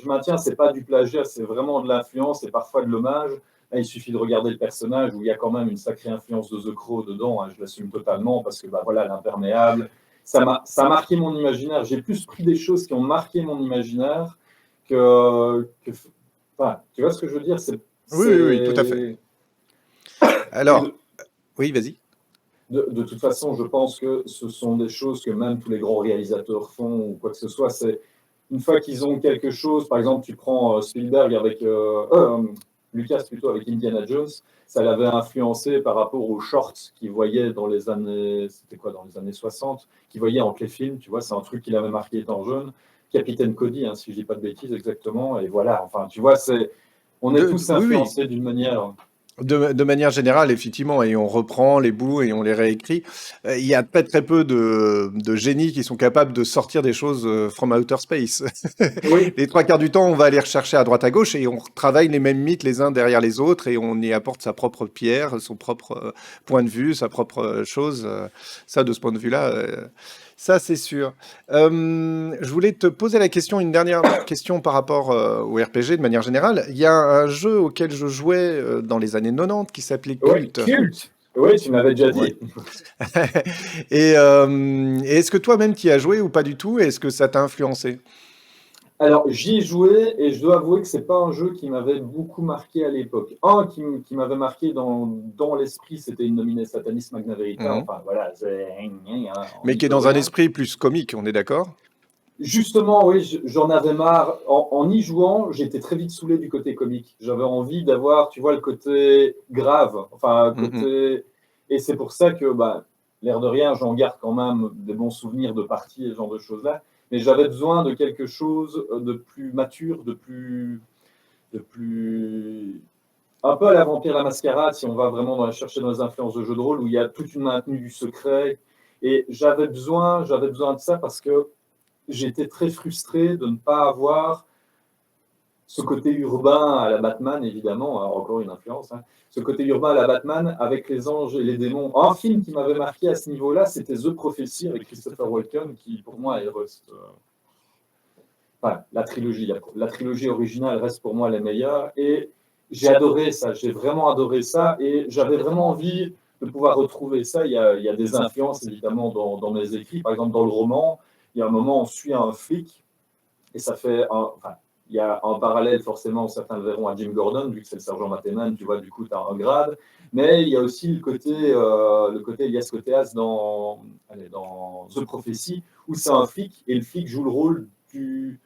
maintiens, c'est pas du plagiat, c'est vraiment de l'influence et parfois de l'hommage. Là, il suffit de regarder le personnage où il y a quand même une sacrée influence de The Crow dedans. Hein. Je l'assume totalement parce que voilà, l'imperméable, ça a marqué mon imaginaire. J'ai plus pris des choses qui ont marqué mon imaginaire que enfin, tu vois ce que je veux dire? Oui, tout à fait. Alors, oui, vas-y. De toute façon, je pense que ce sont des choses que même tous les grands réalisateurs font ou quoi que ce soit. C'est une fois qu'ils ont quelque chose, par exemple, tu prends Spielberg avec Lucas plutôt avec Indiana Jones, ça l'avait influencé par rapport aux shorts qu'il voyait dans les années, dans les années 60, qu'il voyait en téléfilm, tu vois, c'est un truc qu'il avait marqué étant jeune. Capitaine Cody, hein, si je dis pas de bêtises exactement, et voilà, enfin, tu vois, on est tous influencés d'une manière. De manière générale, effectivement, et on reprend les bouts et on les réécrit. Il y a très peu de génies qui sont capables de sortir des choses from outer space. Oui. Les 3 quarts du temps, on va aller rechercher à droite à gauche et on travaille les mêmes mythes les uns derrière les autres et on y apporte sa propre pierre, son propre point de vue, sa propre chose. Ça, de ce point de vue-là, ça, c'est sûr. Je voulais te poser une dernière question par rapport au RPG de manière générale. Il y a un jeu auquel je jouais dans les années 90 qui s'appelait Culte. Culte. Oui, tu m'avais déjà dit. Ouais. Et est-ce que toi-même tu y as joué ou pas du tout? Est-ce que ça t'a influencé? Alors, j'y ai joué et je dois avouer que c'est pas un jeu qui m'avait beaucoup marqué à l'époque. Un qui m'avait marqué dans l'esprit, c'était Innomine Satanis Magna Verita. Mhm. Enfin, voilà, on Mais n'y qui est peut dans un rien. esprit plus comique, on est d'accord? Justement, oui, j'en avais marre. En y jouant, j'étais très vite saoulé du côté comique. J'avais envie d'avoir, tu vois, le côté grave. Enfin, Mhm. côté. Et c'est pour ça que, bah, l'air de rien, j'en garde quand même des bons souvenirs de parties et ce genre de choses-là. Mais j'avais besoin de quelque chose de plus mature, de plus. Un peu à la Vampire la Mascarade, si on va vraiment chercher dans les influences de jeux de rôle, où il y a toute une maintenue du secret. Et j'avais besoin de ça parce que j'étais très frustré de ne pas avoir ce côté urbain à la Batman, évidemment, alors encore une influence, hein, ce côté urbain à la Batman avec les anges et les démons. Un film qui m'avait marqué à ce niveau-là, c'était The Prophecy avec Christopher Walken, qui pour moi reste. Enfin, la trilogie originale reste pour moi la meilleure. Et j'ai adoré ça, j'ai vraiment adoré ça. Et j'avais vraiment envie de pouvoir retrouver ça. Il y a des influences, évidemment, dans mes écrits. Par exemple, dans le roman, il y a un moment où on suit un flic. Et ça fait enfin, il y a un parallèle, forcément, certains le verront à Jim Gordon, vu que c'est le sergent Mateman, tu vois, du coup, tu as un grade. Mais il y a aussi le côté Elias Koteas dans The Prophecy, où c'est un flic, et le flic joue le rôle du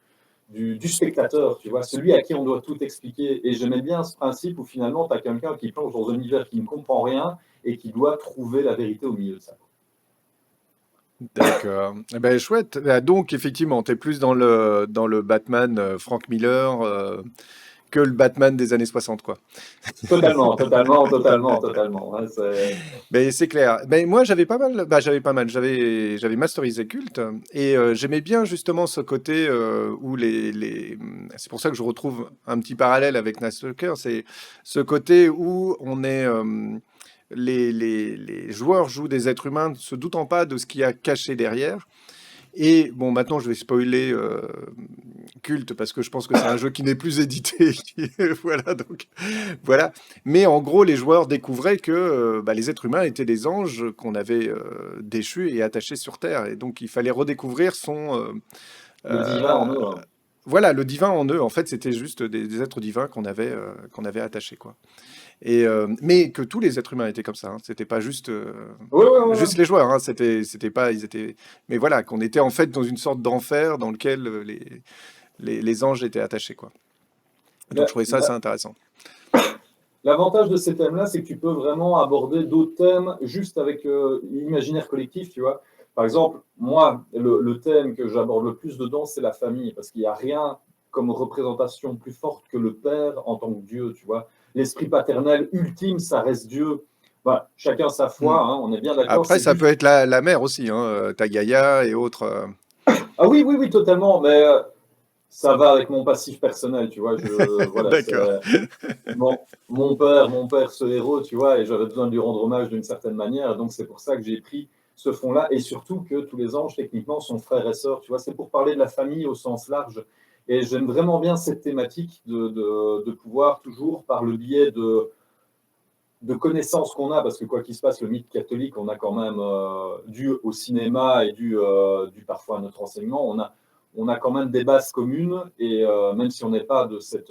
spectateur, tu vois, celui à qui on doit tout expliquer. Et j'aimais bien ce principe où finalement, tu as quelqu'un qui plonge dans un univers qui ne comprend rien et qui doit trouver la vérité au milieu de ça. D'accord. Eh ben, chouette. Ah, donc, effectivement, tu es plus dans le Batman Frank Miller que le Batman des années 60, quoi. Totalement, totalement, totalement, totalement. Ouais, Mais c'est clair. Mais moi, j'avais masterisé Culte et j'aimais bien justement ce côté où c'est pour ça que je retrouve un petit parallèle avec Nastalker, c'est ce côté où les joueurs jouent des êtres humains ne se doutant pas de ce qu'il y a caché derrière. Et bon, maintenant, je vais spoiler Culte parce que je pense que c'est un jeu qui n'est plus édité. Voilà, donc voilà. Mais en gros, les joueurs découvraient que les êtres humains étaient des anges qu'on avait déchus et attachés sur Terre. Et donc, il fallait redécouvrir le divin en eux. euh, voilà, le divin en eux. En fait, c'était juste des êtres divins qu'on avait attachés, quoi. Mais que tous les êtres humains étaient comme ça. Hein. C'était pas juste, Oui, oui, oui. juste les joueurs. Hein. C'était pas, ils étaient. Mais voilà, qu'on était en fait dans une sorte d'enfer dans lequel les anges étaient attachés, quoi. Donc, je trouvais ça assez intéressant. L'avantage de ces thèmes-là, c'est que tu peux vraiment aborder d'autres thèmes juste avec l'imaginaire collectif, tu vois. Par exemple, moi, le thème que j'aborde le plus dedans, c'est la famille, parce qu'il n'y a rien comme représentation plus forte que le père en tant que Dieu, tu vois. L'esprit paternel ultime, ça reste Dieu. Voilà, chacun sa foi, hein, on est bien d'accord. Après, C'est ça juste. peut être la mère aussi, hein, ta Gaïa et autres. Ah oui, oui, oui, totalement, mais ça va avec mon passif personnel, tu vois. Voilà, D'accord. mon père, ce héros, tu vois, et j'avais besoin de lui rendre hommage d'une certaine manière. Donc, c'est pour ça que j'ai pris ce fond-là. Et surtout que tous les anges, techniquement, sont frères et sœurs, tu vois. C'est pour parler de la famille au sens large. Et j'aime vraiment bien cette thématique de pouvoir toujours, par le biais de connaissances qu'on a, parce que quoi qu'il se passe, le mythe catholique, on a quand même, dû au cinéma et dû parfois à notre enseignement, on a quand même des bases communes, et même si on n'est pas de cette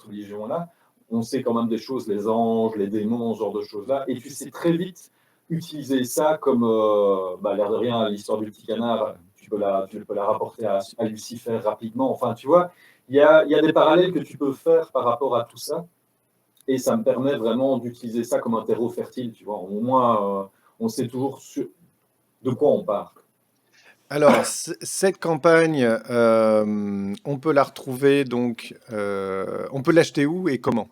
religion-là, on sait quand même des choses, les anges, les démons, ce genre de choses-là, et tu sais très vite utiliser ça comme, l'air de rien, l'histoire du petit canard, tu peux la rapporter à Lucifer rapidement, enfin, tu vois, il y a des parallèles que tu peux faire par rapport à tout ça, et ça me permet vraiment d'utiliser ça comme un terreau fertile, tu vois, au moins, on sait toujours de quoi on part. Alors, cette campagne, on peut la retrouver donc, on peut l'acheter où et comment?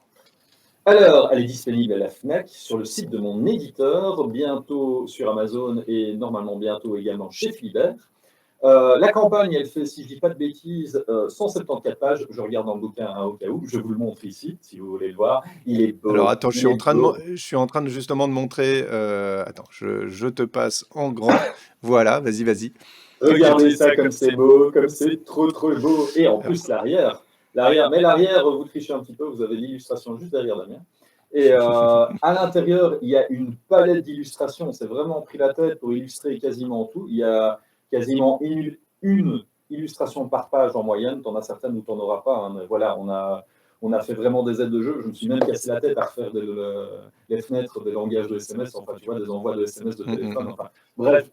Alors, elle est disponible à la FNAC, sur le site de mon éditeur, bientôt sur Amazon et normalement bientôt également chez Philibert. La campagne, elle fait, si je ne dis pas de bêtises, 174 pages. Je regarde dans le bouquin hein, au cas où. Je vous le montre ici, si vous voulez le voir. Il est beau. Alors, attends, Il est beau. je suis en train de justement de montrer. Attends, je te passe en grand. Voilà, vas-y, vas-y. Regardez ça comme c'est beau, comme c'est trop trop beau. Et en plus, l'arrière. Mais l'arrière, vous trichez un petit peu, vous avez l'illustration juste derrière Damien. Et à l'intérieur, il y a une palette d'illustrations. C'est vraiment pris la tête pour illustrer quasiment tout. Il y a quasiment une illustration par page en moyenne. Tu en as certaines où tu n'en auras pas. Hein, mais voilà, on a fait vraiment des aides de jeu. Je me suis même cassé la tête à refaire les fenêtres des langages de SMS. Enfin, tu vois, des envois de SMS de téléphone. Enfin, bref,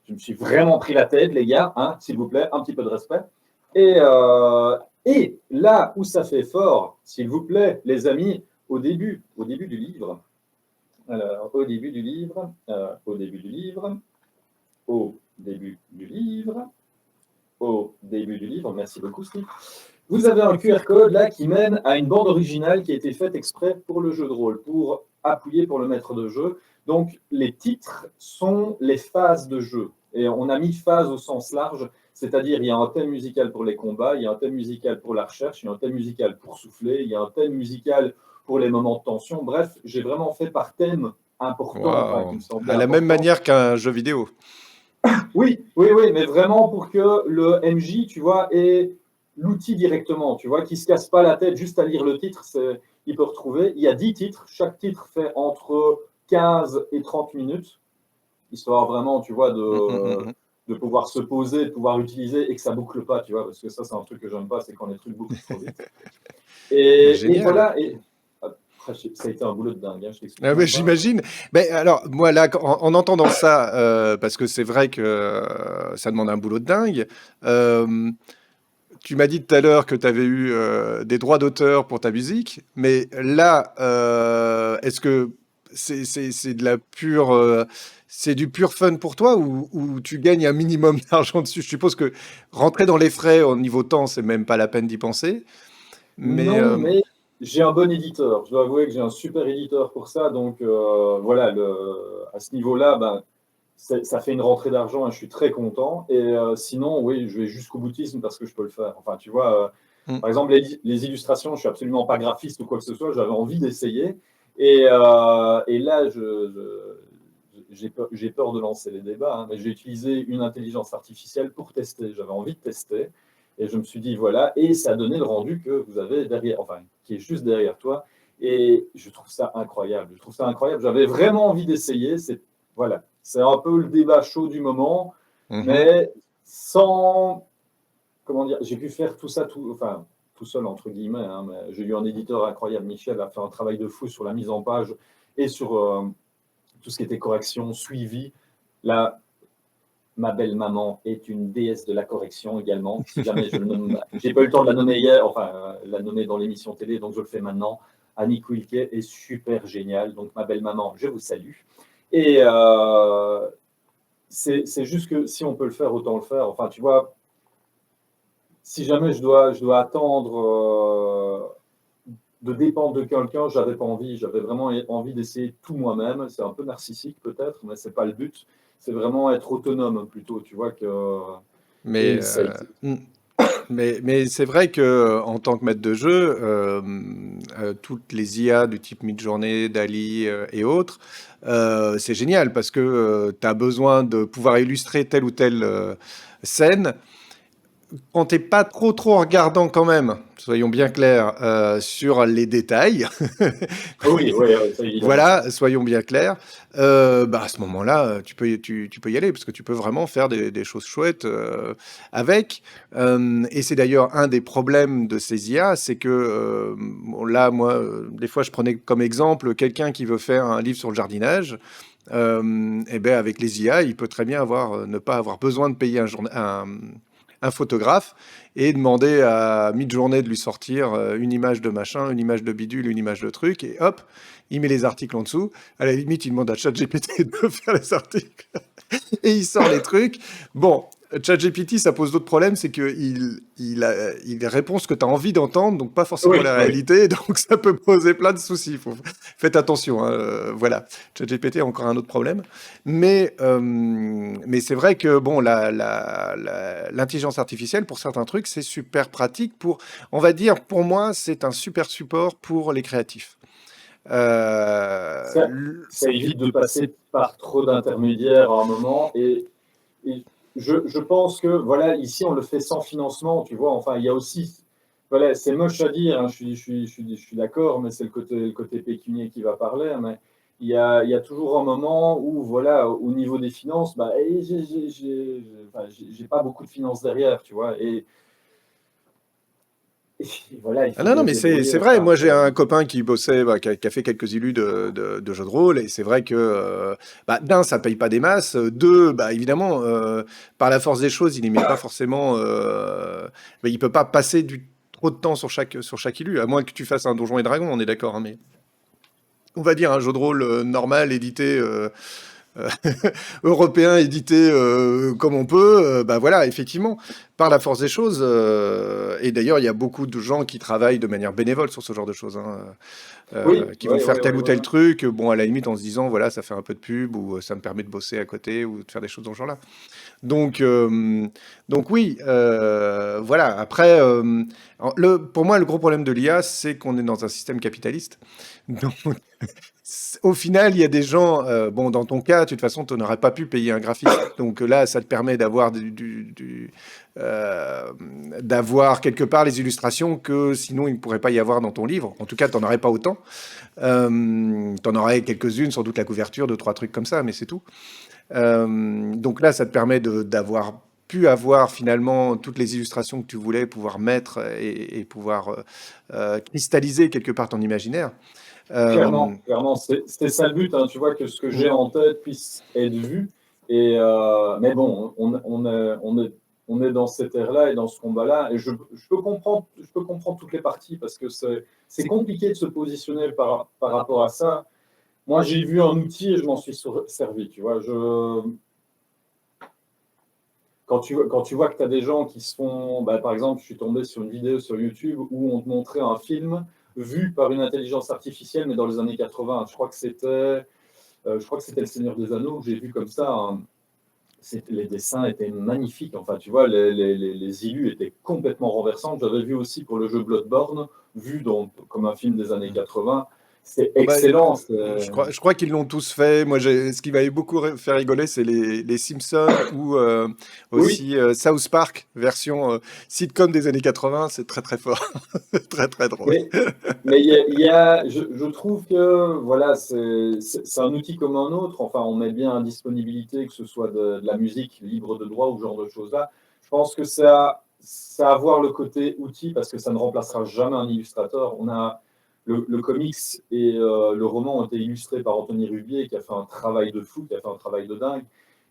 je me suis vraiment pris la tête, les gars. Hein, s'il vous plaît, un petit peu de respect. Et là où ça fait fort, s'il vous plaît, les amis, au début du livre, merci beaucoup Steve, vous avez un QR code là qui mène à une bande originale qui a été faite exprès pour le jeu de rôle, pour appuyer pour le maître de jeu. Donc les titres sont les phases de jeu. Et on a mis phase au sens large, c'est-à-dire il y a un thème musical pour les combats, il y a un thème musical pour la recherche, il y a un thème musical pour souffler, il y a un thème musical pour les moments de tension. Bref, j'ai vraiment fait par thème important. Qui me semblait à la même manière qu'un jeu vidéo. Oui, mais vraiment pour que le MJ, tu vois, ait l'outil directement, tu vois, qui ne se casse pas la tête juste à lire le titre, il peut retrouver. Il y a 10 titres, chaque titre fait entre 15 et 30 minutes, histoire vraiment, tu vois, de pouvoir se poser, de pouvoir utiliser et que ça boucle pas, tu vois, parce que ça, c'est un truc que j'aime pas, c'est quand les trucs bouclent trop vite. Et voilà. Ça a été un boulot de dingue. Hein, mais j'imagine. Mais alors, moi, là, en entendant ça, parce que c'est vrai que ça demande un boulot de dingue, tu m'as dit tout à l'heure que tu avais eu des droits d'auteur pour ta musique, mais là, est-ce que c'est de la pure... c'est du pur fun pour toi ou tu gagnes un minimum d'argent dessus? Je suppose que rentrer dans les frais au niveau temps, c'est même pas la peine d'y penser. Non, mais j'ai un bon éditeur. Je dois avouer que j'ai un super éditeur pour ça. Donc voilà, à ce niveau-là, ben, ça fait une rentrée d'argent et je suis très content. Et sinon, oui, je vais jusqu'au boutisme parce que je peux le faire. Enfin, tu vois, par exemple, les illustrations, je ne suis absolument pas graphiste ou quoi que ce soit. J'avais envie d'essayer. Et là, j'ai peur de lancer les débats, hein, mais j'ai utilisé une intelligence artificielle pour tester. J'avais envie de tester. Et je me suis dit, voilà, et ça a donné le rendu que vous avez derrière, enfin, qui est juste derrière toi. Et je trouve ça incroyable. J'avais vraiment envie d'essayer. Voilà, c'est un peu le débat chaud du moment, mais sans, comment dire, j'ai pu faire tout ça, tout seul, entre guillemets. Hein, mais j'ai eu un éditeur incroyable, Michel, a fait un travail de fou sur la mise en page et sur tout ce qui était correction, suivi. Là, ma belle-maman est une déesse de la correction également. Si jamais je le nomme, j'ai pas eu le temps de la nommer hier, enfin, la nommer dans l'émission télé, donc je le fais maintenant. Annie Quilke est super géniale. Donc, ma belle-maman, je vous salue. Et c'est juste que si on peut le faire, autant le faire. Enfin, tu vois, si jamais je dois attendre de dépendre de quelqu'un, j'avais pas envie. J'avais vraiment envie d'essayer tout moi-même. C'est un peu narcissique peut-être, mais c'est pas le but. C'est vraiment être autonome plutôt, tu vois que. Mais c'est vrai que en tant que maître de jeu, toutes les IA du type Midjourney, DALL-E et autres, c'est génial parce que tu as besoin de pouvoir illustrer telle ou telle scène. Quand t'es pas trop regardant quand même, soyons bien clairs sur les détails. Oui, ça y est. Voilà, soyons bien clairs. À ce moment-là, tu peux y aller parce que tu peux vraiment faire des choses chouettes avec. Et c'est d'ailleurs un des problèmes de ces IA, c'est que là, moi, des fois, je prenais comme exemple quelqu'un qui veut faire un livre sur le jardinage. Et ben avec les IA, il peut très bien ne pas avoir besoin de payer un photographe et demander à Midjourney de lui sortir une image de machin, une image de bidule, une image de truc, et hop, il met les articles en dessous. À la limite, il demande à ChatGPT de faire les articles et il sort les trucs. Bon, ChatGPT, ça pose d'autres problèmes, c'est qu'il répond ce que tu as envie d'entendre, donc pas forcément la réalité, donc ça peut poser plein de soucis. Faites attention, hein, voilà. ChatGPT a encore un autre problème. Mais c'est vrai que bon, l'intelligence artificielle, pour certains trucs, c'est super pratique on va dire, pour moi, c'est un super support pour les créatifs. Ça évite de passer par trop d'intermédiaires à un moment et je pense que, voilà, ici, on le fait sans financement, tu vois. Enfin, il y a aussi, voilà, c'est moche à dire, hein, je suis d'accord, mais c'est le côté pécunier qui va parler. Mais il y a toujours un moment où, voilà, au niveau des finances, bah, enfin, j'ai pas beaucoup de finances derrière, tu vois. Et voilà, il Ah faut non, non, bien mais se débrouiller. c'est vrai. Enfin, Moi, j'ai un copain qui bossait, qui a fait quelques illus de jeux de rôle, et c'est vrai que, d'un, ça paye pas des masses. Deux, évidemment, par la force des choses, il n'y met pas forcément. Il peut pas passer trop de temps sur chaque illu, à moins que tu fasses un Donjon et Dragon, on est d'accord, hein, mais on va dire un jeu de rôle normal, édité. Euh, européen édité comme on peut, voilà, effectivement, par la force des choses. Et d'ailleurs, il y a beaucoup de gens qui travaillent de manière bénévole sur ce genre de choses, hein, oui, qui vont oui, faire oui, tel oui, ou oui. tel truc, bon, à la limite, en se disant, voilà, ça fait un peu de pub, ou ça me permet de bosser à côté, ou de faire des choses dans ce genre-là. Donc, euh, donc oui, voilà. Après, pour moi, le gros problème de l'IA, c'est qu'on est dans un système capitaliste. Donc, au final, il y a des gens, bon, dans ton cas, de toute façon, tu n'aurais pas pu payer un graphiste. Donc là, ça te permet d'avoir euh, d'avoir quelque part les illustrations que sinon il ne pourrait pas y avoir dans ton livre. En tout cas, tu n'en aurais pas autant. Tu en aurais quelques-unes, sans doute la couverture, deux, trois trucs comme ça, mais c'est tout. Donc là, ça te permet d'avoir pu avoir finalement toutes les illustrations que tu voulais, pouvoir mettre et pouvoir cristalliser quelque part ton imaginaire. Euh, Clairement, clairement, c'était ça le but, hein, tu vois, que ce que j'ai en tête puisse être vu. Mais bon, on est dans cette ère-là et dans ce combat-là, et je peux comprendre toutes les parties parce que c'est compliqué de se positionner par rapport à ça. Moi, j'ai vu un outil et je m'en suis servi, tu vois. Quand tu vois que tu as des gens qui se font, par exemple, je suis tombé sur une vidéo sur YouTube où on te montrait un film vu par une intelligence artificielle, mais dans les années 80. Je crois que c'était Le Seigneur des Anneaux que j'ai vu comme ça, hein. Les dessins étaient magnifiques. Enfin, tu vois, les illus étaient complètement renversants. J'avais vu aussi pour le jeu Bloodborne, comme un film des années 80. C'est Oh bah, excellent. je crois qu'ils l'ont tous fait. Moi, ce qui m'avait beaucoup fait rigoler, c'est les Simpsons ou Oui, aussi South Park, version sitcom des années 80. C'est très très fort, très très drôle. mais je trouve que voilà, c'est un outil comme un autre. Enfin, on met bien à disponibilité, que ce soit de la musique libre de droit ou ce genre de choses-là. Je pense que ça a à voir le côté outil parce que ça ne remplacera jamais un illustrateur. On a le comics et le roman ont été illustrés par Anthony Rubier qui a fait un travail de fou, qui a fait un travail de dingue.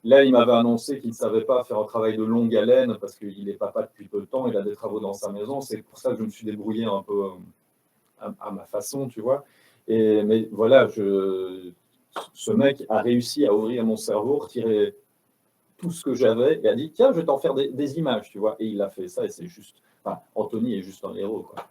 Là, il m'avait annoncé qu'il ne savait pas faire un travail de longue haleine parce qu'il est papa depuis peu de temps, il a des travaux dans sa maison. C'est pour ça que je me suis débrouillé un peu à ma façon, tu vois. Mais voilà, ce mec a réussi à ouvrir mon cerveau, retirer tout ce que j'avais et a dit tiens, je vais t'en faire des images, tu vois. Et il a fait ça et c'est juste. Enfin, Anthony est juste un héros, quoi.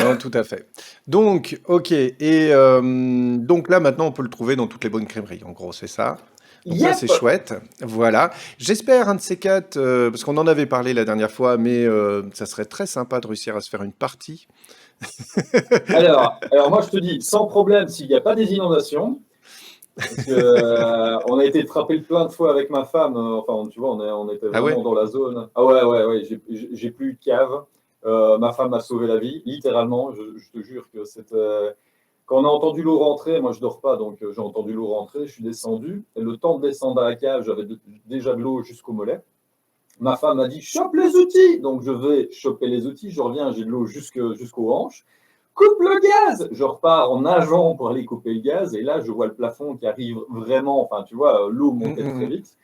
Non, tout à fait. Donc, ok. Et donc là, maintenant, on peut le trouver dans toutes les bonnes crèmeries. En gros, c'est ça. Donc ça, c'est Yep. chouette. Voilà. J'espère un de ces quatre, parce qu'on en avait parlé la dernière fois, mais ça serait très sympa de réussir à se faire une partie. Alors moi, je te dis, sans problème, s'il n'y a pas des inondations, parce que, on a été frappé plein de fois avec ma femme. Enfin, tu vois, on était Ah ouais? vraiment dans la zone. Ah ouais, ouais, ouais. J'ai plus de cave. Ma femme m'a sauvé la vie, littéralement. Je te jure que c'était. Quand on a entendu l'eau rentrer, moi je dors pas, donc j'ai entendu l'eau rentrer. Je suis descendu. Et le temps de descendre à la cave, j'avais déjà de l'eau jusqu'au mollet. Ma femme m'a dit chope les outils. Donc je vais choper les outils. Je reviens, j'ai de l'eau jusqu'aux hanches. Coupe le gaz. Je repars en nageant pour aller couper le gaz. Et là, je vois le plafond qui arrive vraiment. Enfin, tu vois, l'eau montait très vite.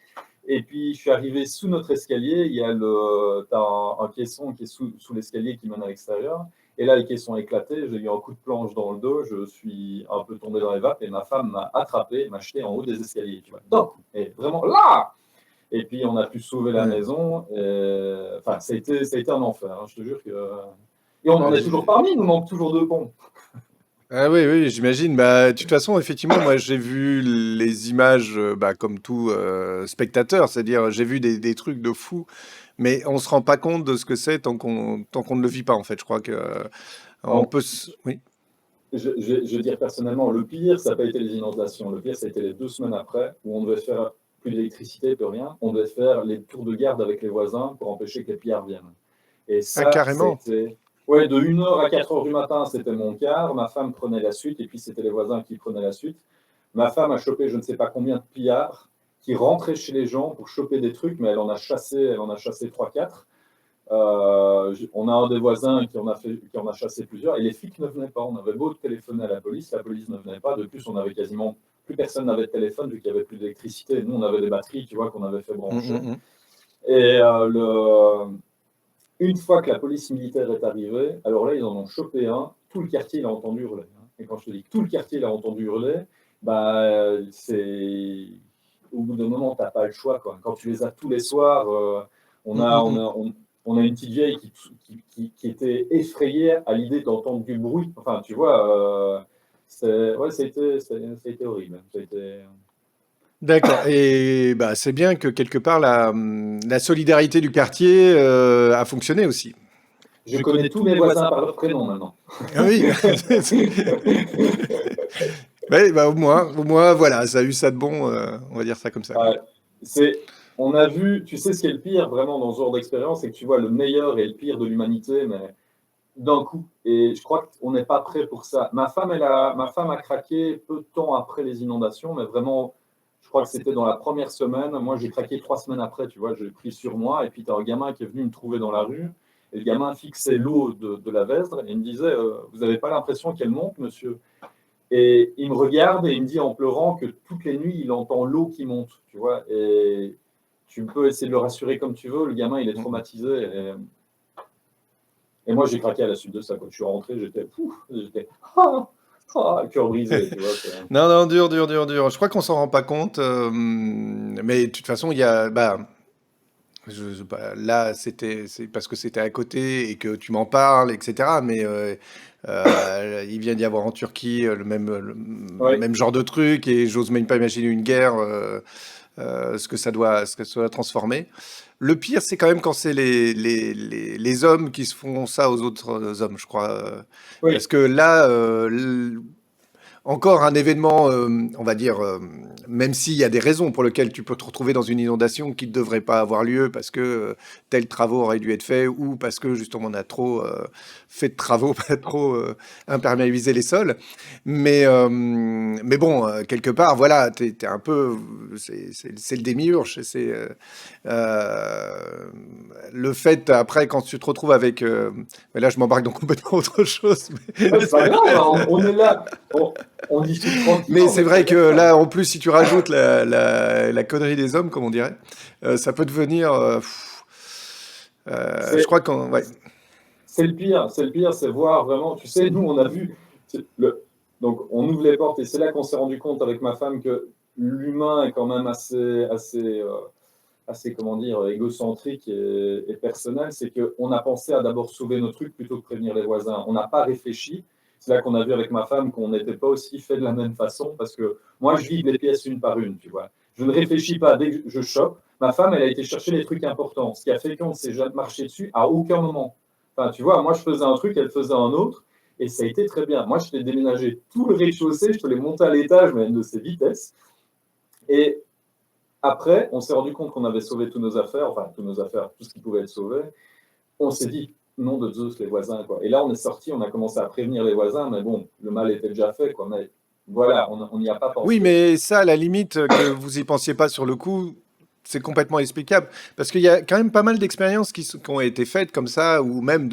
Et puis, je suis arrivé sous notre escalier. Il y a un caisson qui est sous l'escalier qui mène à l'extérieur. Et là, le caisson a éclaté. J'ai eu un coup de planche dans le dos. Je suis un peu tombé dans les vapes. Et ma femme m'a attrapé, m'a jeté en haut des escaliers. Tu vois, donc, et vraiment là. Et puis, on a pu sauver la Ouais. maison. Enfin, ça a été un enfer. Hein, je te jure que. Et on en Ah, est toujours parmi. Il nous manque toujours 2 ponts. ah oui, oui, j'imagine. Bah, de toute façon, effectivement, moi, j'ai vu les images, comme tout spectateur, c'est-à-dire j'ai vu des trucs de fou, mais on se rend pas compte de ce que c'est tant qu'on ne le vit pas, en fait. Je crois que on En- peut. Oui. je veux dire personnellement, le pire, ça n'a pas été les inondations. Le pire, ça a été les 2 semaines après, où on devait faire plus d'électricité, plus rien. On devait faire les tours de garde avec les voisins pour empêcher que les pillards viennent. Et Ah, ça, carrément. Ouais, de 1h à 4h du matin, c'était mon quart. Ma femme prenait la suite, et puis c'était les voisins qui prenaient la suite. Ma femme a chopé je ne sais pas combien de pillards qui rentraient chez les gens pour choper des trucs, mais elle en a chassé 3-4. On a un des voisins qui en a chassé plusieurs, et les flics ne venaient pas. On avait beau téléphoner à la police ne venait pas. De plus, on avait quasiment plus personne n'avait de téléphone vu qu'il n'y avait plus d'électricité. Nous, on avait des batteries, tu vois, qu'on avait fait brancher. Et une fois que la police militaire est arrivée, alors là, ils en ont chopé un. Tout le quartier l'a entendu hurler. Et quand je te dis que tout le quartier l'a entendu hurler, c'est au bout d'un moment, tu n'as pas le choix, quoi. Quand tu les as tous les soirs, on a une petite vieille qui était effrayée à l'idée d'entendre du bruit. Enfin, tu vois, ça a été horrible. D'accord. Et bah, c'est bien que quelque part, la solidarité du quartier a fonctionné aussi. Je connais tous mes voisins par leur prénom maintenant. Ah oui. Ouais, bah, au moins, voilà, ça a eu ça de bon, on va dire ça comme ça. Ouais. On a vu, tu sais ce qui est le pire vraiment dans ce genre d'expérience, c'est que tu vois le meilleur et le pire de l'humanité, mais d'un coup. Et je crois qu'on n'est pas prêt pour ça. Ma femme a craqué peu de temps après les inondations, mais vraiment, je crois que c'était dans la première semaine. Moi, j'ai craqué 3 semaines après, tu vois, j'ai pris sur moi. Et puis, tu as un gamin qui est venu me trouver dans la rue. Et le gamin fixait l'eau de la Vesdre et il me disait vous n'avez pas l'impression qu'elle monte, monsieur? Et il me regarde et il me dit en pleurant que toutes les nuits, il entend l'eau qui monte, tu vois. Et tu peux essayer de le rassurer comme tu veux. Le gamin, il est traumatisé. Et moi, j'ai craqué à la suite de ça. Quand je suis rentré, j'étais cœur brisé. Tu vois, non, dur. Je crois qu'on s'en rend pas compte. Mais de toute façon, il y a... là, c'est parce que c'était à côté et que tu m'en parles, etc. Mais il vient d'y avoir en Turquie le même genre de truc et j'ose même pas imaginer une guerre, ce que ça doit transformer. Le pire, c'est quand même quand c'est les hommes qui se font ça aux autres hommes, je crois. Oui. Parce que là, encore un événement, on va dire, même s'il y a des raisons pour lesquelles tu peux te retrouver dans une inondation qui ne devrait pas avoir lieu parce que tels travaux auraient dû être faits ou parce que justement on a trop fait de travaux, pas trop imperméabilisé les sols. Mais bon, quelque part, voilà, t'es un peu, c'est le démiurge. C'est le fait après quand tu te retrouves avec, mais là je m'embarque dans complètement autre chose. Ouais, c'est pas grave, on est là. On discute tranquillement. Mais c'est vrai que là, en plus, si tu rajoutes la connerie des hommes, comme on dirait, ça peut devenir... je crois qu'on... Ouais. C'est le pire, c'est voir vraiment... Tu sais, nous, on a vu... Donc, on ouvre les portes et c'est là qu'on s'est rendu compte avec ma femme que l'humain est quand même assez comment dire, égocentrique et personnel. C'est qu'on a pensé à d'abord sauver nos trucs plutôt que prévenir les voisins. On n'a pas réfléchi. C'est là qu'on a vu avec ma femme qu'on n'était pas aussi fait de la même façon parce que moi, je vide les pièces une par une, tu vois. Je ne réfléchis pas dès que je chope. Ma femme, elle a été chercher les trucs importants, ce qui a fait qu'on ne s'est jamais marché dessus à aucun moment. Enfin, tu vois, moi, je faisais un truc, elle faisait un autre et ça a été très bien. Moi, je t'ai déménagé tout le rez-de-chaussée, je te l'ai monté à l'étage, mais à une de ces vitesses. Et après, on s'est rendu compte qu'on avait sauvé toutes nos affaires, tout ce qui pouvait être sauvé. On s'est dit, nom de Zeus, les voisins, quoi. Et là, on est sorti, on a commencé à prévenir les voisins, mais bon, le mal était déjà fait, quoi. Mais voilà, on n'y a pas pensé. Oui, mais ça, à la limite, que vous y pensiez pas sur le coup, c'est complètement explicable. Parce qu'il y a quand même pas mal d'expériences qui ont été faites comme ça, ou même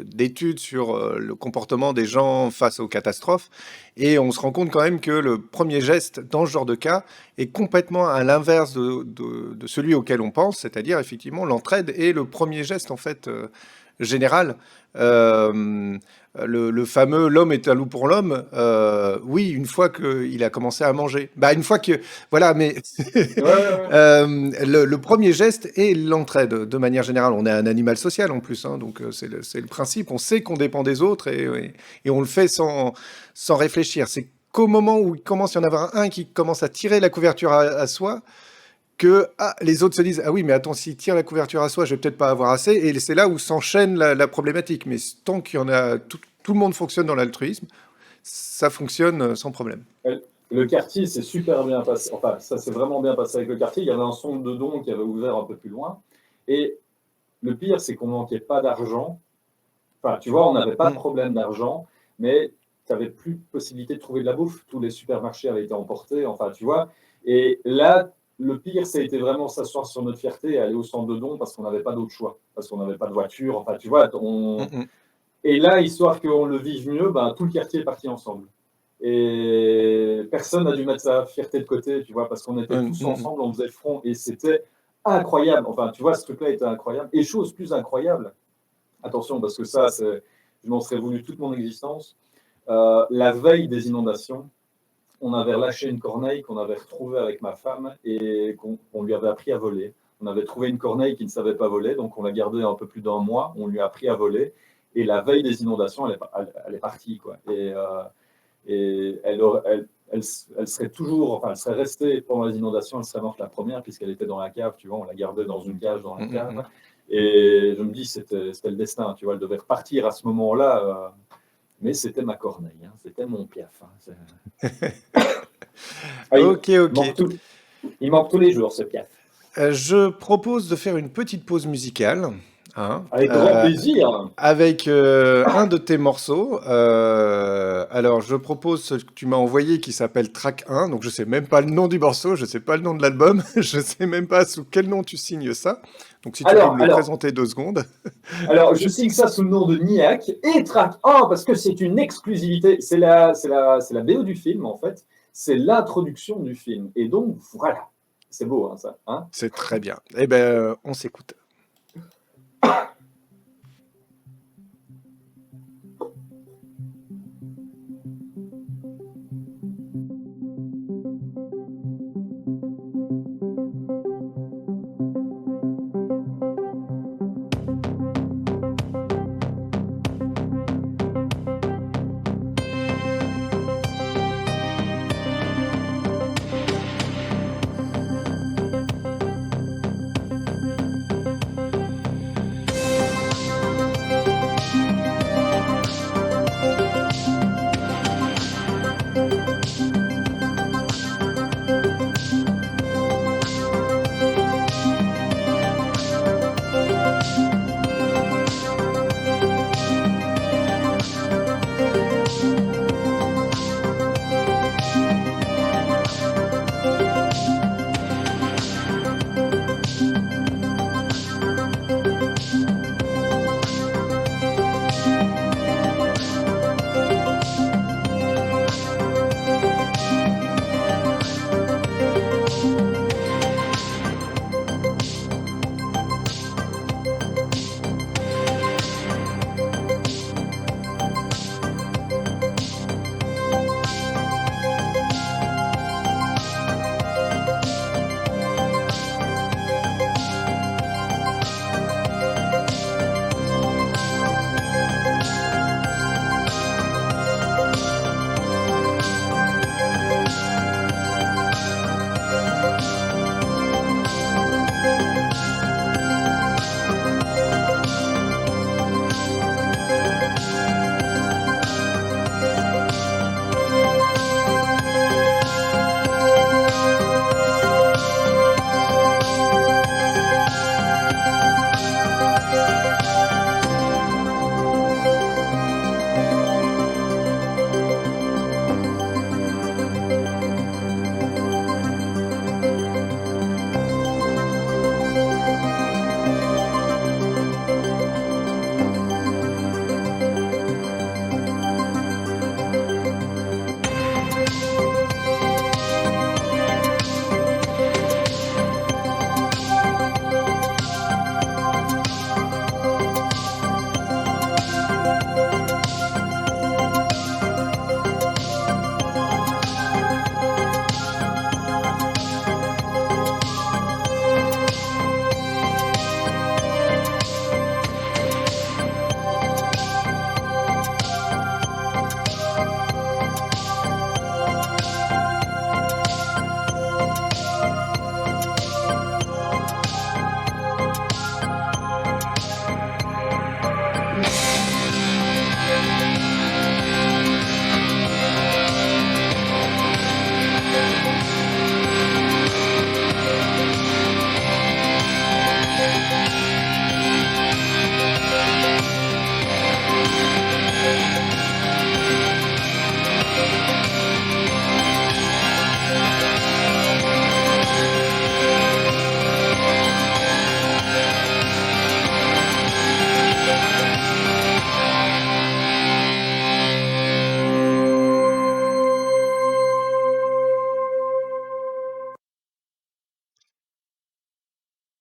d'études sur le comportement des gens face aux catastrophes. Et on se rend compte quand même que le premier geste dans ce genre de cas est complètement à l'inverse de celui auquel on pense, c'est-à-dire effectivement l'entraide est le premier geste en fait général. Le fameux l'homme est un loup pour l'homme, oui, une fois qu'il a commencé à manger. Bah, une fois que. Voilà, mais. Le premier geste est l'entraide, de manière générale. On est un animal social en plus, hein, donc c'est le principe. On sait qu'on dépend des autres et on le fait sans réfléchir. C'est qu'au moment où il commence à y en avoir un qui commence à tirer la couverture à soi, que les autres se disent « Ah oui, mais attends, s'il tire la couverture à soi, je vais peut-être pas avoir assez. » Et c'est là où s'enchaîne la problématique. Mais tant qu'il y en a... Tout le monde fonctionne dans l'altruisme, ça fonctionne sans problème. Le quartier s'est super bien passé. Enfin, ça s'est vraiment bien passé avec le quartier. Il y avait un centre de dons qui avait ouvert un peu plus loin. Et le pire, c'est qu'on ne manquait pas d'argent. Enfin, tu vois, on n'avait pas de Mm. problème d'argent, mais tu n'avais plus de possibilité de trouver de la bouffe. Tous les supermarchés avaient été emportés, enfin, tu vois. Et là, le pire, ça a été vraiment s'asseoir sur notre fierté et aller au centre de don parce qu'on n'avait pas d'autre choix, parce qu'on n'avait pas de voiture. Enfin, tu vois, Mm. et là, histoire qu'on le vive mieux, ben, tout le quartier est parti ensemble. Et personne n'a dû mettre sa fierté de côté, tu vois, parce qu'on était tous Mm. ensemble, on faisait le front, et c'était incroyable. Enfin, tu vois, ce truc-là était incroyable. Et chose plus incroyable, attention, parce que ça, je m'en serais voulu toute mon existence. La veille des inondations, on avait relâché une corneille qu'on avait retrouvée avec ma femme et qu'on lui avait appris à voler. On avait trouvé une corneille qui ne savait pas voler, donc on l'a gardée un peu plus d'1 mois. On lui a appris à voler. Et la veille des inondations, elle est partie, quoi. Et elle serait toujours, enfin, elle serait restée pendant les inondations, elle serait morte la première, puisqu'elle était dans la cave, tu vois, on la gardait dans une cage dans la cave. Et je me dis, c'était le destin, tu vois, elle devait repartir à ce moment-là, mais c'était ma corneille, hein, c'était mon Piaf. Hein, Ok. il manque tous les jours, ce Piaf. Je propose de faire une petite pause musicale. Hein, Avec grand plaisir. avec un de tes morceaux. Alors, je propose ce que tu m'as envoyé qui s'appelle Track 1. Donc, je sais même pas le nom du morceau, je sais pas le nom de l'album, je sais même pas sous quel nom tu signes ça. Donc, si tu peux me le présenter 2 secondes. Alors, je signe ça sous le nom de Niak et Track 1 parce que c'est une exclusivité. C'est la BO du film, en fait. C'est l'introduction du film. Et donc, voilà. C'est beau, hein, ça. Hein, c'est très bien. Eh ben, on s'écoute.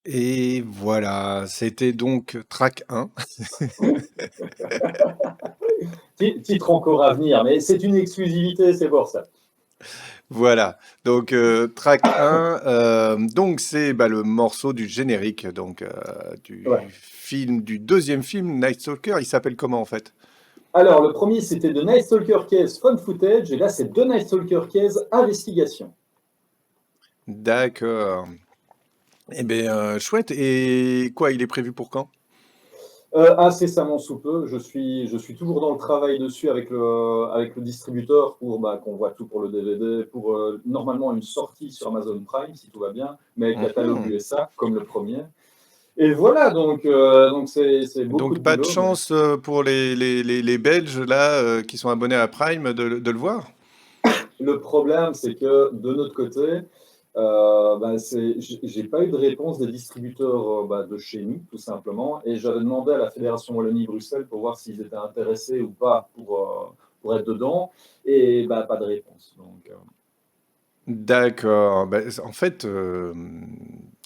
Et voilà, c'était donc track 1. Titre encore à venir, mais c'est une exclusivité, c'est pour ça. Voilà, donc track 1, donc c'est le morceau du générique donc, Ouais. du deuxième film, Night Stalker. Il s'appelle comment en fait? Alors, le premier, c'était The Night Stalker Case Fun Footage, et là, c'est The Night Stalker Case Investigation. D'accord. Eh bien, chouette. Et quoi, il est prévu pour quand? Incessamment sous peu, je suis toujours dans le travail dessus avec le distributeur pour qu'on voit tout pour le DVD, pour normalement une sortie sur Amazon Prime, si tout va bien, mais catalogue Mhm. USA, comme le premier. Et voilà, donc c'est beaucoup Donc de pas de boulot. Mais chance pour les Belges là qui sont abonnés à Prime de le voir? le problème, c'est que de notre côté, j'ai pas eu de réponse des distributeurs de chez nous, tout simplement. Et j'avais demandé à la Fédération Wallonie-Bruxelles pour voir s'ils étaient intéressés ou pas pour être dedans. Et pas de réponse. Donc, D'accord. En fait,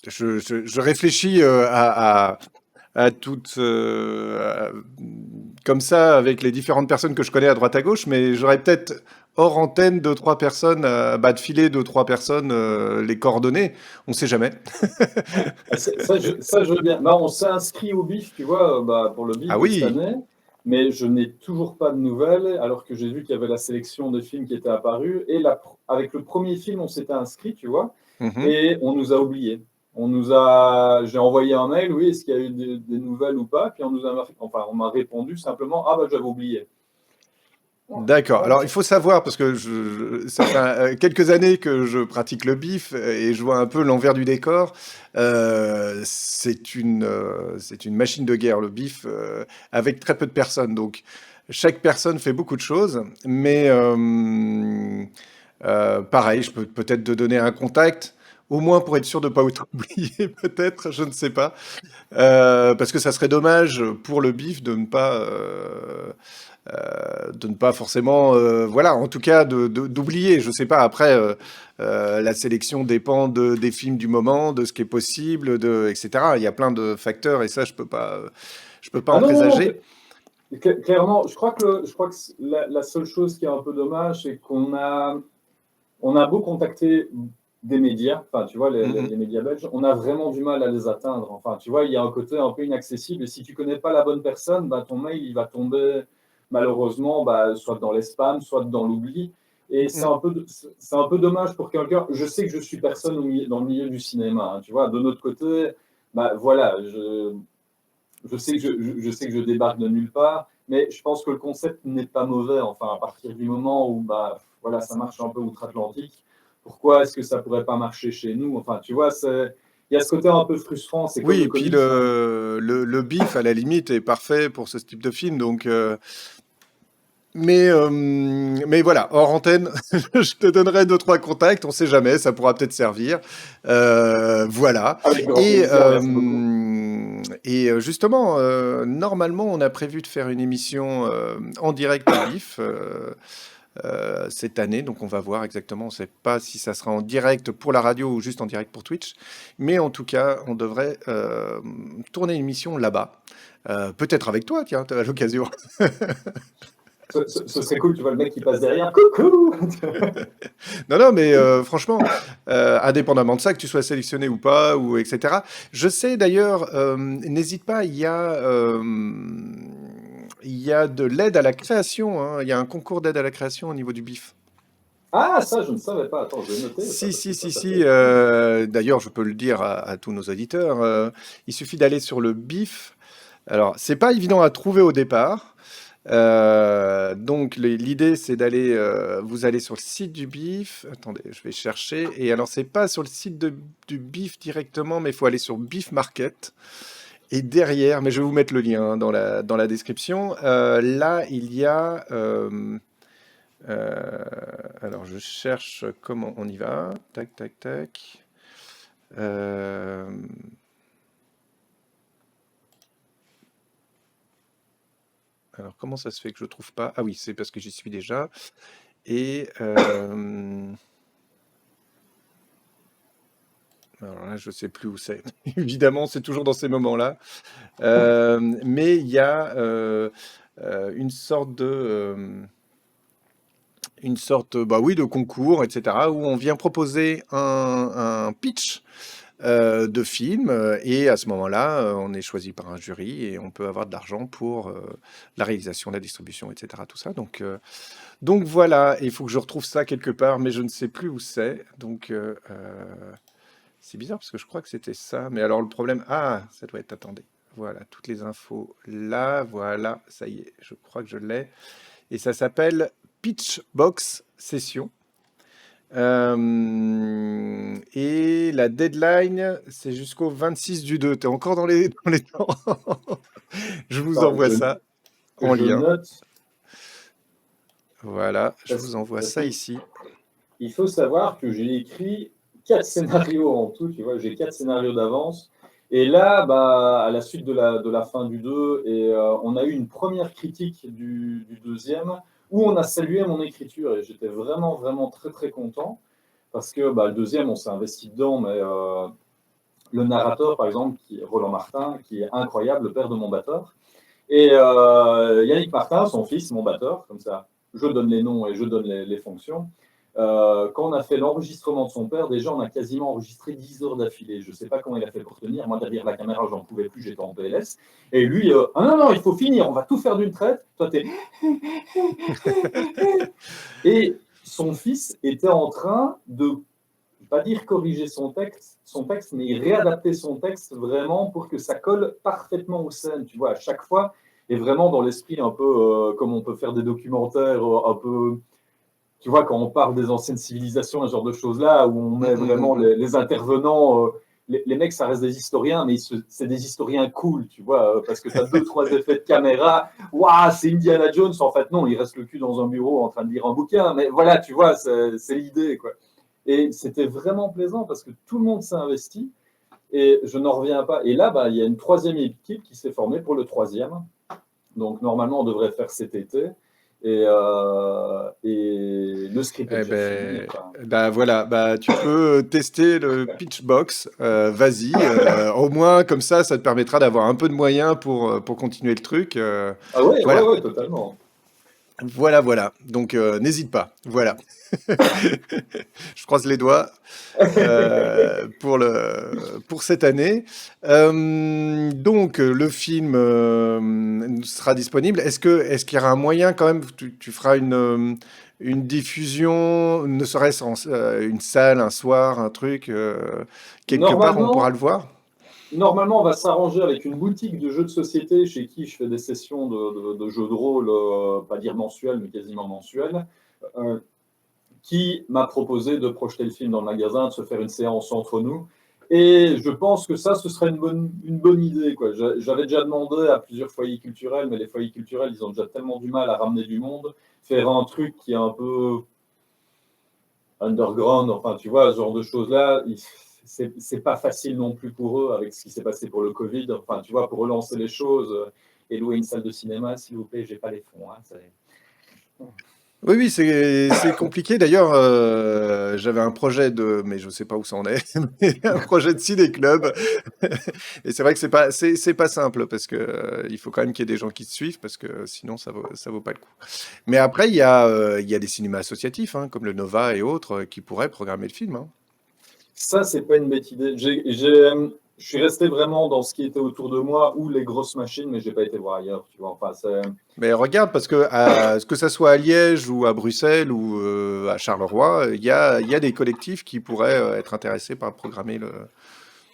je réfléchis à toutes comme ça avec les différentes personnes que je connais à droite à gauche, mais j'aurais peut-être hors antenne deux trois personnes, de filer deux trois personnes les coordonnées. On sait jamais. ça, je veux bien. On s'est inscrit au BIF, tu vois, pour le Ah BIF de cette oui. année. Mais je n'ai toujours pas de nouvelles, alors que j'ai vu qu'il y avait la sélection des films qui étaient apparus. Et avec le premier film, on s'était inscrit, tu vois. Mhm. Et on nous a oubliés. J'ai envoyé un mail, oui, est-ce qu'il y a eu des nouvelles ou pas? Puis on m'a répondu simplement, ah j'avais oublié. D'accord. Ouais. Alors, il faut savoir, parce que ça fait quelques années que je pratique le bif et je vois un peu l'envers du décor. C'est une machine de guerre, le bif, avec très peu de personnes. Donc, chaque personne fait beaucoup de choses, mais pareil, je peux peut-être te donner un contact, au moins pour être sûr de ne pas être oublié, peut-être, je ne sais pas. Parce que ça serait dommage pour le bif de ne pas forcément, voilà, en tout cas d'oublier. Je sais pas. Après, la sélection dépend des films du moment, de ce qui est possible, etc. Il y a plein de facteurs et ça, je peux pas Ah en non, non, non, présager. clairement, je crois que la seule chose qui est un peu dommage, c'est qu'on a beau contacter des médias, enfin, tu vois, Mhm. les médias belges, on a vraiment du mal à les atteindre. Enfin, tu vois, il y a un côté un peu inaccessible. Et si tu connais pas la bonne personne, ton mail, il va tomber, malheureusement, soit dans les spams, soit dans l'oubli. Et Mhm. c'est un peu dommage pour quelqu'un. Je sais que je suis personne dans le milieu du cinéma, hein, tu vois. De notre côté, voilà, je sais que je débarque de nulle part, mais je pense que le concept n'est pas mauvais. Enfin, à partir du moment où voilà, ça marche un peu outre-Atlantique, pourquoi est-ce que ça pourrait pas marcher chez nous? Enfin, tu vois, il y a ce côté un peu frustrant. C'est comme Oui, le et puis comics, hein. le bif, à la limite, est parfait pour ce type de film. Donc, mais voilà, hors antenne, je te donnerai deux, trois contacts, on sait jamais, ça pourra peut-être servir. Voilà. Avec grand Et, plaisir, merci beaucoup. justement, normalement, on a prévu de faire une émission en direct au BIF cette année, donc on va voir exactement. On ne sait pas si ça sera en direct pour la radio ou juste en direct pour Twitch, mais en tout cas, on devrait tourner une émission là-bas. Peut-être avec toi, tiens, à l'occasion. Ce serait cool, tu vois le mec qui passe derrière. Coucou! Non, non, mais franchement, indépendamment de ça, que tu sois sélectionné ou pas, ou etc. Je sais d'ailleurs, n'hésite pas, il y a de l'aide à la création, hein. Il y a un concours d'aide à la création au niveau du BIF. Ah, ça, je ne savais pas. Attends, je vais noter ça Si, parce que si, ça, si, ça peut si. être cool. D'ailleurs, je peux le dire à tous nos auditeurs. Il suffit d'aller sur le BIF. Alors, c'est pas évident à trouver au départ. Donc l'idée c'est d'aller, vous allez sur le site du BIF. Attendez, je vais chercher. Et alors c'est pas sur le site du BIF directement, mais il faut aller sur BIF Market. Et derrière, mais je vais vous mettre le lien hein, dans la description. Là il y a, alors je cherche comment on y va. Tac, tac, tac. Euh, alors comment ça se fait que je trouve pas? Ah oui, c'est parce que j'y suis déjà. Et Alors là, je sais plus où c'est. Évidemment, c'est toujours dans ces moments-là. Mais il y a une sorte bah oui, de concours, etc., où on vient proposer un pitch de film, et à ce moment-là, on est choisi par un jury et on peut avoir de l'argent pour la réalisation, la distribution, etc., tout ça. Donc voilà, il faut que je retrouve ça quelque part, mais je ne sais plus où c'est. Donc c'est bizarre parce que je crois que c'était ça. Mais alors le problème, ça doit être, attendez, voilà, toutes les infos là, voilà, ça y est, je crois que je l'ai. Et ça s'appelle Pitchbox Session. Et la deadline, c'est jusqu'au 26/2. T'es encore dans les temps. Je vous Attends, envoie ça en je lien. note. Voilà, je Parce- vous envoie parce ça que ici. Il faut savoir que j'ai écrit 4 scénarios en tout, tu vois, j'ai 4 scénarios d'avance. Et là, bah, à la suite de la fin du 2, on a eu une première critique du deuxième où on a salué mon écriture et j'étais vraiment, vraiment très, très content parce que bah, le deuxième, on s'est investi dedans, mais le narrateur, par exemple, qui est Roland Martin, qui est incroyable, le père de mon batteur, et Yannick Martin, son fils, mon batteur, comme ça, je donne les noms et je donne les fonctions. Quand on a fait l'enregistrement de son père, déjà, on a quasiment enregistré 10 heures d'affilée. Je ne sais pas comment il a fait pour tenir. Moi, derrière la caméra, j'en pouvais plus, j'étais en PLS. Et lui, non, il faut finir, on va tout faire d'une traite. Toi, t'es. Et son fils était en train de, je ne vais pas dire corriger son texte, mais réadapter son texte vraiment pour que ça colle parfaitement aux scènes, tu vois, à chaque fois, et vraiment dans l'esprit un peu comme on peut faire des documentaires un peu, tu vois, quand on parle des anciennes civilisations, ce genre de choses-là, où on met vraiment les intervenants, les mecs, ça reste des historiens, mais c'est des historiens cool, tu vois, parce que tu as 2-3 effets de caméra. Waouh, c'est Indiana Jones. En fait, non, il reste le cul dans un bureau en train de lire un bouquin, mais voilà, tu vois, c'est l'idée, quoi. Et c'était vraiment plaisant parce que tout le monde s'est investi et je n'en reviens pas. Et là, bah, il y a une troisième équipe qui s'est formée pour le troisième. Donc, normalement, on devrait faire cet été. Et le script est déjà fini. Bah voilà, bah tu peux tester le Pitchbox. Vas-y, au moins comme ça te permettra d'avoir un peu de moyens pour continuer le truc. Ah ouais, voilà. ouais, totalement. Voilà. Donc n'hésite pas. Voilà. Je croise les doigts pour cette année. Donc le film sera disponible. Est-ce qu'il y aura un moyen quand même, tu feras une diffusion, ne serait-ce une salle, un soir, un truc, quelque part on pourra le voir? Normalement, on va s'arranger avec une boutique de jeux de société chez qui je fais des sessions de jeux de rôle, pas dire mensuelles, mais quasiment mensuelles, qui m'a proposé de projeter le film dans le magasin, de se faire une séance entre nous. Et je pense que ça, ce serait une bonne idée, quoi. J'avais déjà demandé à plusieurs foyers culturels, mais les foyers culturels, ils ont déjà tellement du mal à ramener du monde. Faire un truc qui est un peu underground, enfin, tu vois, ce genre de choses-là, c'est pas facile non plus pour eux avec ce qui s'est passé pour le Covid. Enfin, tu vois, pour relancer les choses et louer une salle de cinéma, s'il vous plaît, j'ai pas les fonds. Hein, Oui, c'est compliqué. D'ailleurs, j'avais un projet mais je sais pas où ça en est, mais un projet de ciné-club. Et c'est vrai que c'est pas simple parce que il faut quand même qu'il y ait des gens qui te suivent parce que sinon ça vaut pas le coup. Mais après, il y a des cinémas associatifs, hein, comme le Nova et autres, qui pourraient programmer le film, hein. Ça, c'est pas une bête idée. Je suis resté vraiment dans ce qui était autour de moi ou les grosses machines, mais j'ai pas été voir ailleurs. Tu vois. Enfin, Mais regarde, parce que que ça soit à Liège ou à Bruxelles ou à Charleroi, il y a des collectifs qui pourraient être intéressés par programmer le.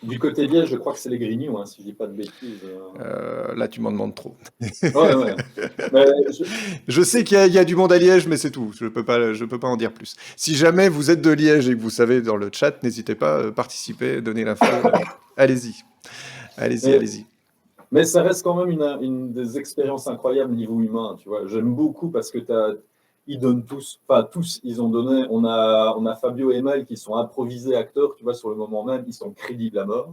Du côté Liège, je crois que c'est les Grignoux, hein, si je dis pas de bêtises. Là, tu m'en demandes trop. Ouais. Mais Je sais qu'il y a du monde à Liège, mais c'est tout. Je peux pas en dire plus. Si jamais vous êtes de Liège et que vous savez dans le chat, n'hésitez pas à participer, donner l'info. Allez-y. Allez-y. Mais ça reste quand même une des expériences incroyables niveau humain, tu vois. J'aime beaucoup parce que ils donnent tous, enfin tous, ils ont donné. On a Fabio et Mel qui sont improvisés acteurs, tu vois, sur le moment même, ils sont crédibles à mort.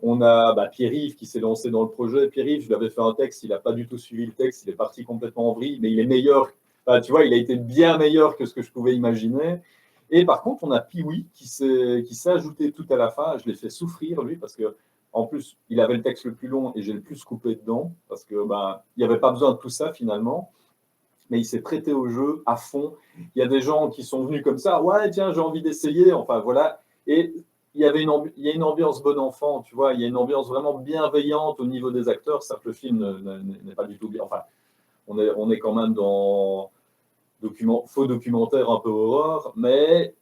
On a Pierre-Yves qui s'est lancé dans le projet. Pierre-Yves, je lui avais fait un texte, il n'a pas du tout suivi le texte, il est parti complètement en vrille, mais il est meilleur. Enfin, tu vois, il a été bien meilleur que ce que je pouvais imaginer. Et par contre, on a Pee-wee qui s'est ajouté tout à la fin. Je l'ai fait souffrir, lui, parce que en plus, il avait le texte le plus long et j'ai le plus coupé dedans, parce que il n'y avait pas besoin de tout ça finalement. Mais il s'est prêté au jeu à fond. Il y a des gens qui sont venus comme ça, ouais, tiens, j'ai envie d'essayer, enfin voilà. Et il y a une ambiance bon enfant, tu vois, il y a une ambiance vraiment bienveillante au niveau des acteurs. Ça, le film n'est pas du tout bien. Enfin, on est quand même dans faux documentaire un peu horreur, mais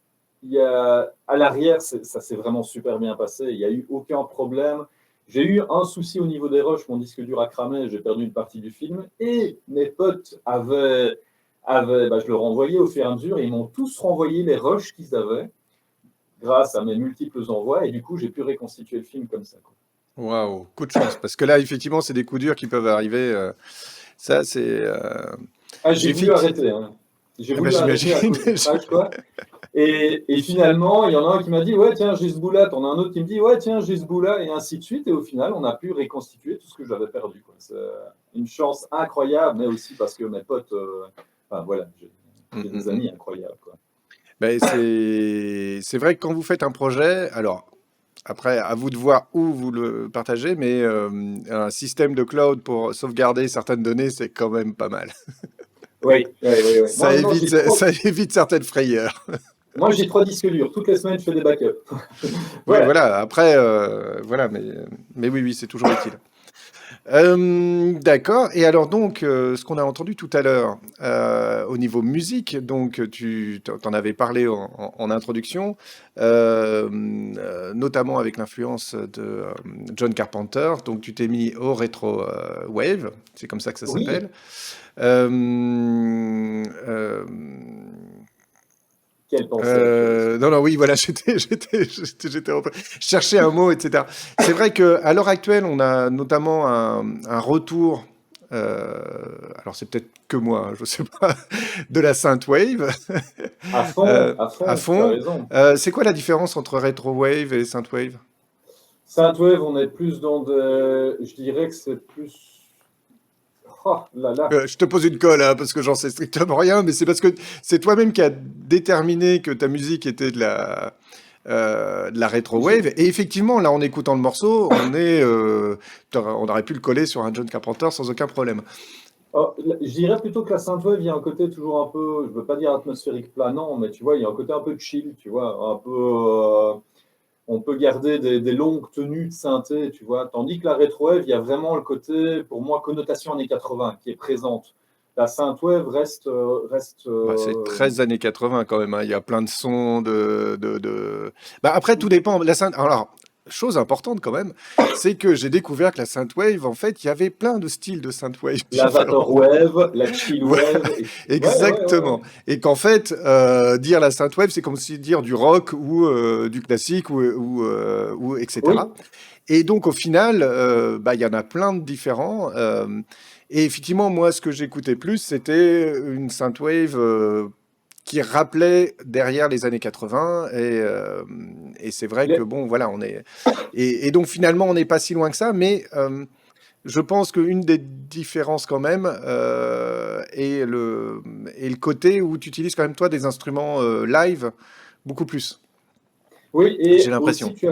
à l'arrière, ça s'est vraiment super bien passé. Il n'y a eu aucun problème. J'ai eu un souci au niveau des rushs, mon disque dur a cramé, j'ai perdu une partie du film, et mes potes je leur renvoyais au fur et à mesure, et ils m'ont tous renvoyé les rushs qu'ils avaient, grâce à mes multiples envois, et du coup, j'ai pu reconstituer le film comme ça, quoi. Waouh, coup de chance. Parce que là, effectivement, c'est des coups durs qui peuvent arriver. Ça, c'est. J'ai voulu arrêter. Hein. J'ai voulu arrêter à cause du crash, quoi. Et finalement, il y en a un qui m'a dit, ouais, tiens, j'ai ce bout-là. T'en as un autre qui me dit, ouais, tiens, j'ai ce bout-là, et ainsi de suite. Et au final, on a pu reconstituer tout ce que j'avais perdu, quoi. C'est une chance incroyable, mais aussi parce que mes potes, j'ai des amis incroyables, quoi. Ben, c'est vrai que quand vous faites un projet, alors après, à vous de voir où vous le partagez, mais un système de cloud pour sauvegarder certaines données, c'est quand même pas mal. Oui. Ça évite certaines frayeurs. Moi, j'ai 3 disques durs. Toutes les semaines, je fais des backups. Ouais, voilà. Après, voilà, mais oui, c'est toujours utile. D'accord. Et alors donc, ce qu'on a entendu tout à l'heure au niveau musique, donc tu t'en avais parlé en introduction, notamment avec l'influence de John Carpenter. Donc tu t'es mis au rétro wave, c'est comme ça que ça Oui. s'appelle. Quelle pensée. Non, oui, voilà, j'étais je cherchais un mot, etc. C'est vrai qu'à l'heure actuelle, on a notamment un retour, alors c'est peut-être que moi, je sais pas, de la synthwave. À fond. Tu as raison. C'est quoi la différence entre retrowave et synthwave? Synthwave, on est plus dans je dirais que c'est plus. Oh là là. Je te pose une colle, hein, parce que j'en sais strictement rien, mais c'est parce que c'est toi-même qui as déterminé que ta musique était de la retrowave. Et effectivement, là, en écoutant le morceau, on aurait pu le coller sur un John Carpenter sans aucun problème. Je dirais plutôt que la synthwave, il y a un côté toujours un peu, je ne veux pas dire atmosphérique planant, mais tu vois, il y a un côté un peu chill, tu vois, un peu. On peut garder des longues tenues de synthé, tu vois. Tandis que la retrowave, il y a vraiment le côté, pour moi, connotation années 80 qui est présente. La synthwave reste. C'est 13 années 80 quand même, hein. Il y a plein de sons après, tout dépend. Alors, chose importante quand même, c'est que j'ai découvert que la synthwave, en fait, il y avait plein de styles de synthwave. La vaporwave, la chillwave. Exactement. Et qu'en fait, dire la synthwave, c'est comme si dire du rock ou du classique ou etc. Oui. Et donc, au final, il y en a plein de différents. Et effectivement, moi, ce que j'écoutais plus, c'était une synthwave qui rappelait derrière les années 80. Et c'est vrai que, bon, voilà, on est... Et donc, finalement, on n'est pas si loin que ça, mais... je pense qu'une des différences quand même est le côté où tu utilises quand même toi des instruments live beaucoup plus. Oui, et j'ai l'impression. Aussi,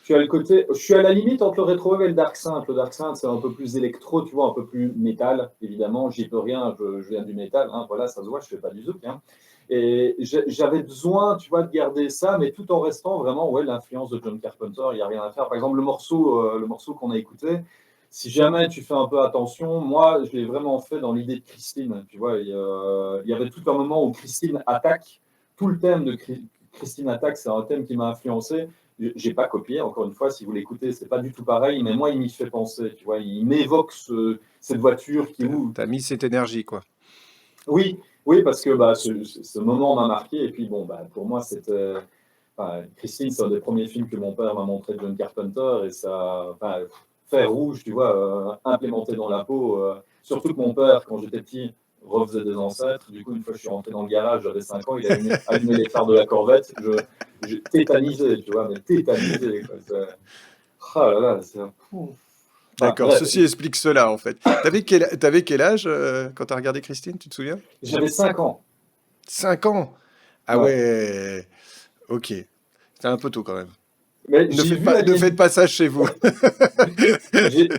tu as le côté... Je suis à la limite entre le retrowave et le dark synth. Le dark synth, c'est un peu plus électro, tu vois, un peu plus métal, évidemment. J'y peux rien, je viens du métal, hein, voilà, ça se voit, je ne fais pas du zouk. Hein. Et j'avais besoin, tu vois, de garder ça, mais tout en restant vraiment, l'influence de John Carpenter, il n'y a rien à faire. Par exemple, le morceau qu'on a écouté, si jamais tu fais un peu attention, moi, je l'ai vraiment fait dans l'idée de Christine. Tu vois, il y avait tout un moment où Christine attaque. Tout le thème de Christine attaque, c'est un thème qui m'a influencé. J'ai pas copié, encore une fois, si vous l'écoutez, c'est pas du tout pareil, mais moi, il m'y fait penser. Tu vois, il m'évoque cette voiture qui ouvre. T'as mis cette énergie, quoi. Oui, parce que ce moment m'a marqué. Et puis, bon, pour moi, c'était... Christine, c'est un des premiers films que mon père m'a montré de John Carpenter. Et ça... fer rouge, tu vois, implémenté dans la peau. Surtout que mon père, quand j'étais petit, refaisait des ancêtres. Du coup, une fois que je suis rentré dans le garage, j'avais 5 ans, il a allumé les phares de la Corvette. Je tétanisé, tu vois, mais tétanisé. Oh là là, c'est un... D'accord, ceci explique cela, en fait. T'avais quel âge quand t'as regardé Christine, tu te souviens? J'avais 5 ans. 5 ans? Ah Ouais. ouais, ok. C'est un peu tôt quand même. Mais Ne j'ai faites vu pas, ne Alien, faites pas ça chez vous. j'ai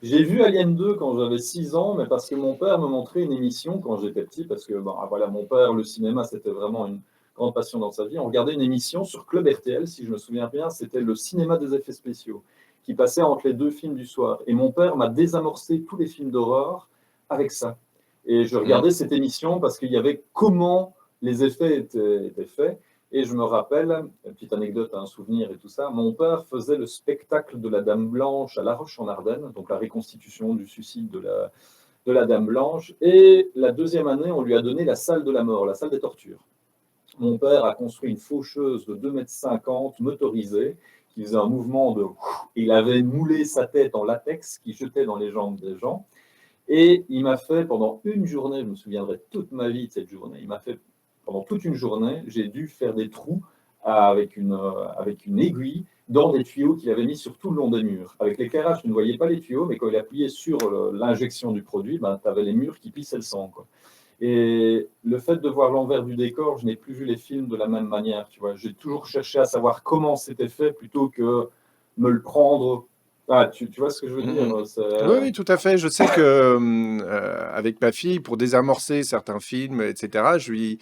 j'ai vu Alien 2 quand j'avais 6 ans, mais parce que mon père me montrait une émission quand j'étais petit, parce que voilà, mon père, le cinéma, c'était vraiment une grande passion dans sa vie. On regardait une émission sur Club RTL, si je me souviens bien, c'était le cinéma des effets spéciaux, qui passait entre les deux films du soir. Et mon père m'a désamorcé tous les films d'horreur avec ça. Et je Mhm. regardais cette émission parce qu'il y avait comment les effets étaient faits. Et je me rappelle, une petite anecdote, un souvenir et tout ça, mon père faisait le spectacle de la Dame Blanche à La Roche-en-Ardenne, donc la reconstitution du suicide de la Dame Blanche. Et la deuxième année, on lui a donné la salle de la mort, la salle des tortures. Mon père a construit une faucheuse de 2,50 m motorisée qui faisait un mouvement de... Il avait moulé sa tête en latex qui jetait dans les jambes des gens. Et il m'a fait pendant une journée, je me souviendrai toute ma vie de cette journée, il m'a fait pendant toute une journée, j'ai dû faire des trous avec une aiguille dans des tuyaux qu'il avait mis sur tout le long des murs. Avec l'éclairage, tu ne voyais pas les tuyaux, mais quand il appuyait sur l'injection du produit, tu avais les murs qui pissaient le sang, quoi. Et le fait de voir l'envers du décor, je n'ai plus vu les films de la même manière. Tu vois. J'ai toujours cherché à savoir comment c'était fait plutôt que me le prendre. Ah, tu vois ce que je veux dire? Mhm. Oui, oui, tout à fait. Je sais que avec ma fille, pour désamorcer certains films, etc., je lui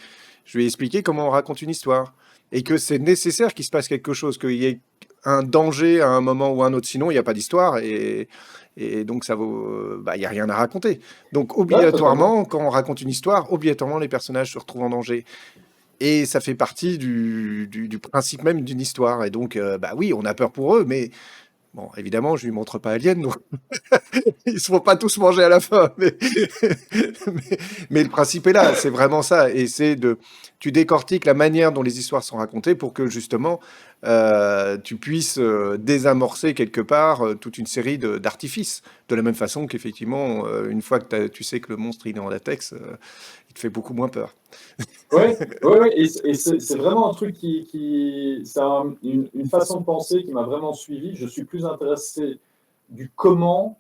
ai expliqué comment on raconte une histoire et que c'est nécessaire qu'il se passe quelque chose, qu'il y ait un danger à un moment ou à un autre. Sinon, il n'y a pas d'histoire et donc ça vaut, bah, il y a rien à raconter. Donc, Ouais, totalement. obligatoirement, quand on raconte une histoire, obligatoirement, les personnages se retrouvent en danger. Et ça fait partie du principe même d'une histoire. Et donc, bah oui, on a peur pour eux, mais bon, évidemment, je lui montre pas Alien, donc ils se font pas tous manger à la fin, mais le principe est là, c'est vraiment ça, et tu décortiques la manière dont les histoires sont racontées pour que justement tu puisses désamorcer quelque part toute une série d'artifices, de la même façon qu'effectivement, une fois que tu sais que le monstre il est en latex, il te fait beaucoup moins peur. Oui, ouais, ouais, et c'est vraiment un truc c'est une façon de penser qui m'a vraiment suivi. Je suis plus intéressé du comment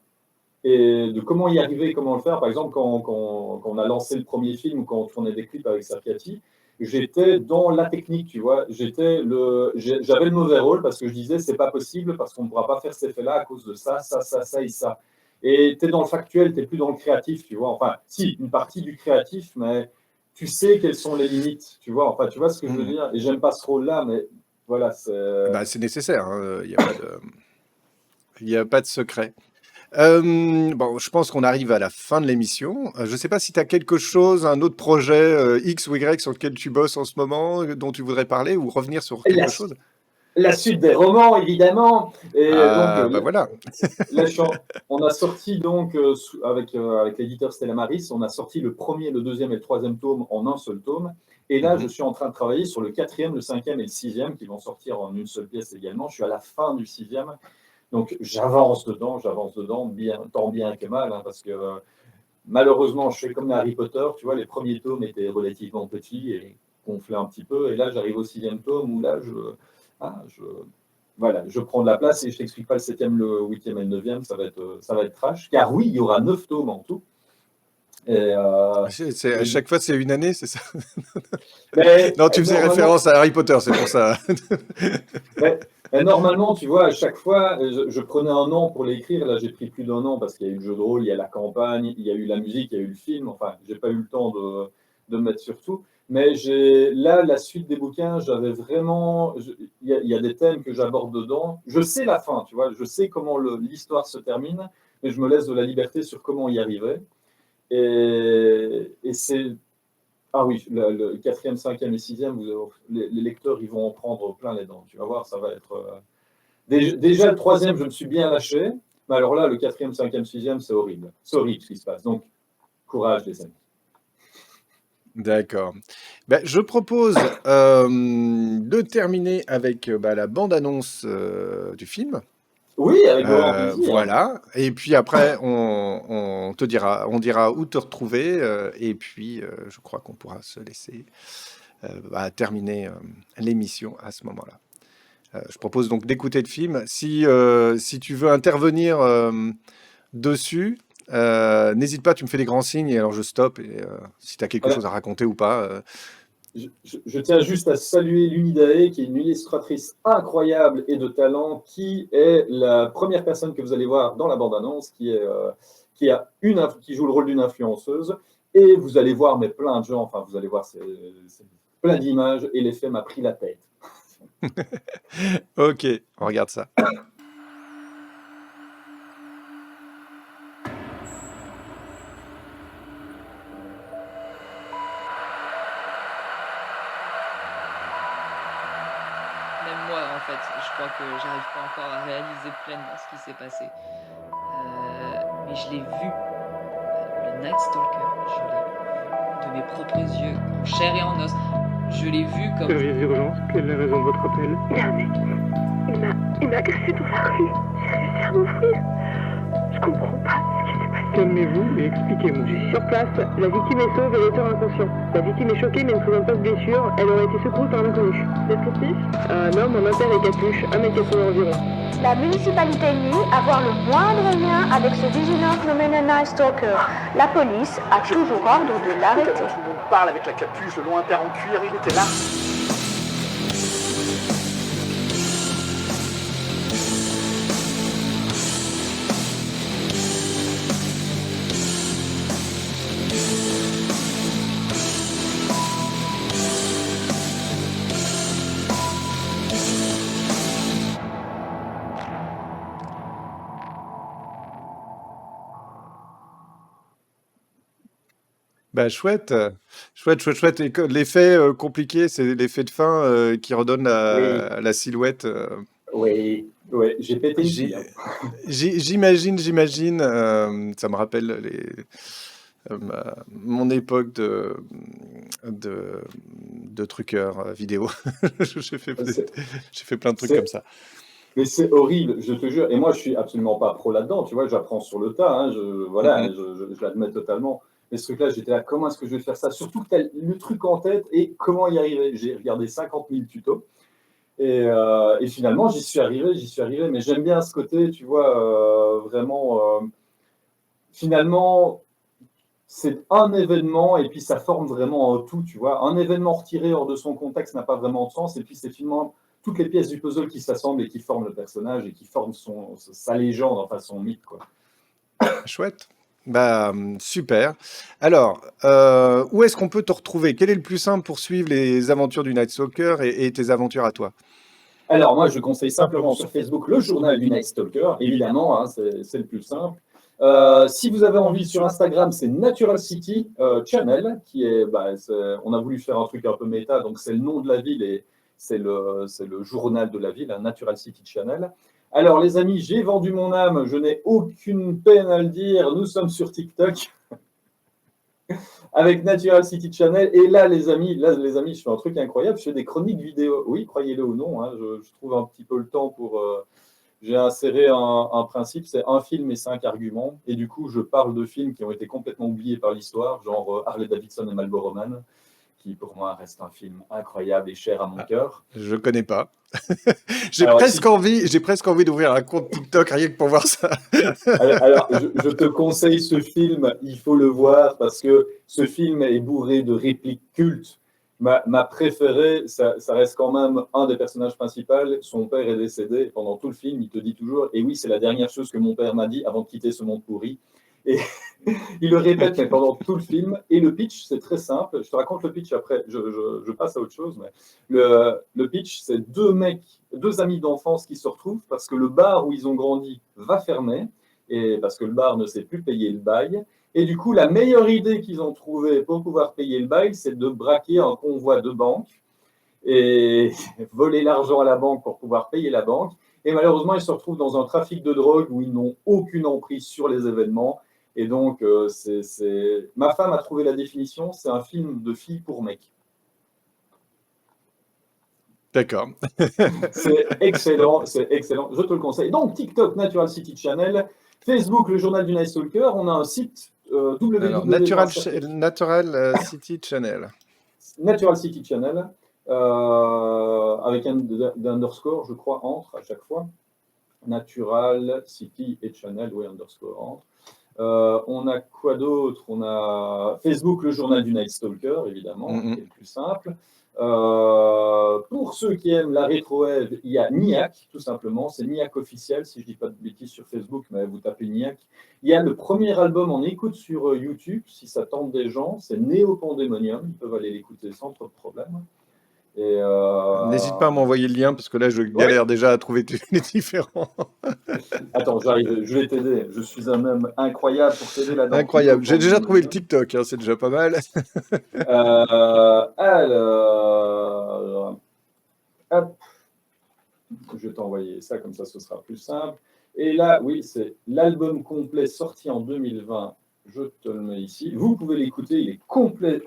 et de comment y arriver, comment le faire. Par exemple, quand on a lancé le premier film ou quand on tournait des clips avec Sapiati, j'étais dans la technique, tu vois. J'avais le mauvais rôle parce que je disais, c'est pas possible parce qu'on ne pourra pas faire cet effet-là à cause de ça, ça, ça, ça et ça. Et tu es dans le factuel, tu n'es plus dans le créatif, tu vois. Enfin, si, une partie du créatif, mais tu sais quelles sont les limites, tu vois. Enfin, tu vois ce que je veux Mhm. dire. Et j'aime pas ce rôle-là, mais voilà, c'est... Bah, c'est nécessaire, hein, il y a pas de secret. Bon, je pense qu'on arrive à la fin de l'émission. Je ne sais pas si tu as quelque chose, un autre projet X ou Y sur lequel tu bosses en ce moment, dont tu voudrais parler ou revenir sur La, quelque chose. la suite des romans, évidemment. Et donc, Ah, bah voilà. là, on a sorti donc avec l'éditeur Stella Maris, on a sorti le premier, le deuxième et le troisième tome en un seul tome. Et là, je Mhm. suis en train de travailler sur le quatrième, le cinquième et le sixième qui vont sortir en une seule pièce également. Je suis à la fin du sixième, donc j'avance dedans, bien, tant bien que mal, hein, parce que malheureusement, je fais comme Harry Potter, tu vois, les premiers tomes étaient relativement petits et gonflaient un petit peu. Et là, j'arrive au sixième tome où là, ah, voilà, je prends de la place et je t'explique pas le septième, le huitième et le neuvième, ça va être trash. Car oui, il y aura 9 tomes en tout. Et, À et- chaque fois, c'est une année, c'est ça? mais Non, tu faisais normalement, référence à Harry Potter, c'est pour ça. mais normalement, tu vois, à chaque fois, je prenais un an pour l'écrire. Là, j'ai pris plus d'un an parce qu'il y a eu le jeu de rôle, il y a la campagne, il y a eu la musique, il y a eu le film. Enfin, j'ai pas eu le temps de me mettre sur tout. Mais là, la suite des bouquins, j'avais vraiment. Il y a des thèmes que j'aborde dedans. Je sais la fin, tu vois, je sais comment l'histoire se termine, mais je me laisse de la liberté sur comment y arriver. Et c'est. Ah oui, le quatrième, cinquième et sixième, les lecteurs, ils vont en prendre plein les dents. Tu vas voir, ça va être. Déjà, le troisième, je me suis bien lâché. Mais alors là, le quatrième, cinquième, sixième, c'est horrible. C'est horrible ce qui se passe. Donc, courage, les amis. D'accord. Ben, je propose de terminer avec bah, la bande-annonce du film. Oui, avec grand plaisir. Voilà. Et puis après, on dira où te retrouver. Et puis, je crois qu'on pourra se laisser bah, terminer l'émission à ce moment-là. Je propose donc d'écouter le film. Si tu veux intervenir dessus, n'hésite pas, tu me fais des grands signes et alors je stoppe. Et si tu as quelque Voilà. chose à raconter ou pas. je tiens juste à saluer l'Unidae, qui est une illustratrice incroyable et de talent, qui est la première personne que vous allez voir dans la bande-annonce, qui joue le rôle d'une influenceuse. Et vous allez voir, mais plein de gens, enfin, vous allez voir, c'est plein d'images, et l'effet m'a pris la tête. Ok, on regarde ça. Même moi, en fait, je crois que j'arrive pas encore à réaliser pleinement ce qui s'est passé. Mais je l'ai vu, le Night Stalker, je l'ai vu de mes propres yeux, en chair et en os. Je l'ai vu comme... Service d'urgence, quelle est la raison de votre appel? Il y a un mec, il m'a agressé dans la rue. J'ai réussi à m'enfuir. Je comprends pas ce qui s'est passé. Calmez-vous et expliquez-moi. Je suis sur place. La victime est sauve et l'auteur inconscient. La victime est choquée mais ne présente pas de blessure. Elle aurait été secourue par l'inconnu. Descriptif? Un homme en impair et capuche, 1m80 environ. La municipalité nie avoir le moindre lien avec ce désignant phénomène Night Stalker. La police a toujours ordre de l'arrêter. On parle avec la capuche, le long impair en cuir, il était là. Bah, chouette, chouette. Et l'effet compliqué, c'est l'effet de fin qui redonne la silhouette. Oui, j'ai pété une fille. J'imagine, ça me rappelle mon époque de truqueur vidéo. J'ai fait plein de trucs comme ça. Mais c'est horrible, je te jure. Et moi, je suis absolument pas pro là-dedans. Tu vois, j'apprends sur le tas. Hein, je l'admets totalement. Mais ce truc-là, j'étais là, comment est-ce que je vais faire ça? Surtout que tu as le truc en tête et comment y arriver. J'ai regardé 50 000 tutos. Et finalement, j'y suis arrivé. Mais j'aime bien ce côté, tu vois, vraiment. Finalement, c'est un événement et puis ça forme vraiment un tout, tu vois. Un événement retiré hors de son contexte n'a pas vraiment de sens. Et puis, c'est finalement toutes les pièces du puzzle qui s'assemblent et qui forment le personnage et qui forment sa légende, enfin son mythe, quoi. Chouette. Bah, super. Alors, où est-ce qu'on peut te retrouver? Quel est le plus simple pour suivre les aventures du Night Stalker et tes aventures à toi? Alors, moi, je conseille simplement sur Facebook le journal du Night Stalker, évidemment, hein, c'est le plus simple. Si vous avez envie, sur Instagram, c'est Natural City Channel, qui est, on a voulu faire un truc un peu méta, donc c'est le nom de la ville et c'est le journal de la ville, hein, Natural City Channel. Alors, les amis, j'ai vendu mon âme, je n'ai aucune peine à le dire, nous sommes sur TikTok avec Natural City Channel. Et là, les amis, je fais un truc incroyable, je fais des chroniques vidéo. Oui, croyez-le ou non, hein, je trouve un petit peu le temps pour... j'ai inséré un principe, c'est un film et 5 arguments. Et du coup, je parle de films qui ont été complètement oubliés par l'histoire, genre Harley Davidson et Marlboro Man, qui pour moi reste un film incroyable et cher à mon cœur. Je connais pas. J'ai presque envie d'ouvrir un compte TikTok rien que pour voir ça. Alors, je te conseille ce film, il faut le voir parce que ce film est bourré de répliques cultes. Ma préférée, ça reste quand même un des personnages principaux. Son père est décédé pendant tout le film, il te dit toujours « Et oui, c'est la dernière chose que mon père m'a dit avant de quitter ce monde pourri. » Et il le répète mais pendant tout le film. Et le pitch, c'est très simple. Je te raconte le pitch après, je passe à autre chose. Mais le pitch, c'est deux amis d'enfance qui se retrouvent parce que le bar où ils ont grandi va fermer et parce que le bar ne sait plus payer le bail. Et du coup, la meilleure idée qu'ils ont trouvée pour pouvoir payer le bail, c'est de braquer un convoi de banque et voler l'argent à la banque pour pouvoir payer la banque. Et malheureusement, ils se retrouvent dans un trafic de drogue où ils n'ont aucune emprise sur les événements. Et donc, ma femme a trouvé la définition, c'est un film de filles pour mecs. D'accord. C'est excellent, je te le conseille. Donc, TikTok, Natural City Channel, Facebook, le journal du Night Stalker, on a un site Natural City Channel. Natural City Channel, avec un underscore, je crois, entre à chaque fois. Natural City et Channel, oui, underscore entre. On a quoi d'autre? On a Facebook, le journal du Night Stalker, évidemment, qui est le plus simple. Pour ceux qui aiment la rétro-wave, il y a Niac, tout simplement. C'est Niac officiel, si je ne dis pas de bêtises sur Facebook, mais vous tapez Niac. Il y a le premier album en écoute sur YouTube, si ça tente des gens. C'est Neo Pandemonium. Ils peuvent aller l'écouter sans trop de problème. Et N'hésite pas à m'envoyer le lien parce que là, je galère déjà à trouver les différents. Attends, j'arrive, je vais t'aider. Je suis un homme incroyable pour t'aider là-dedans. Incroyable. J'ai déjà trouvé le TikTok, hein, c'est déjà pas mal. Alors, hop, je vais t'envoyer ça, comme ça ce sera plus simple. Et là, oui, c'est l'album complet sorti en 2020. Je te le mets ici. Vous pouvez l'écouter, il est complet,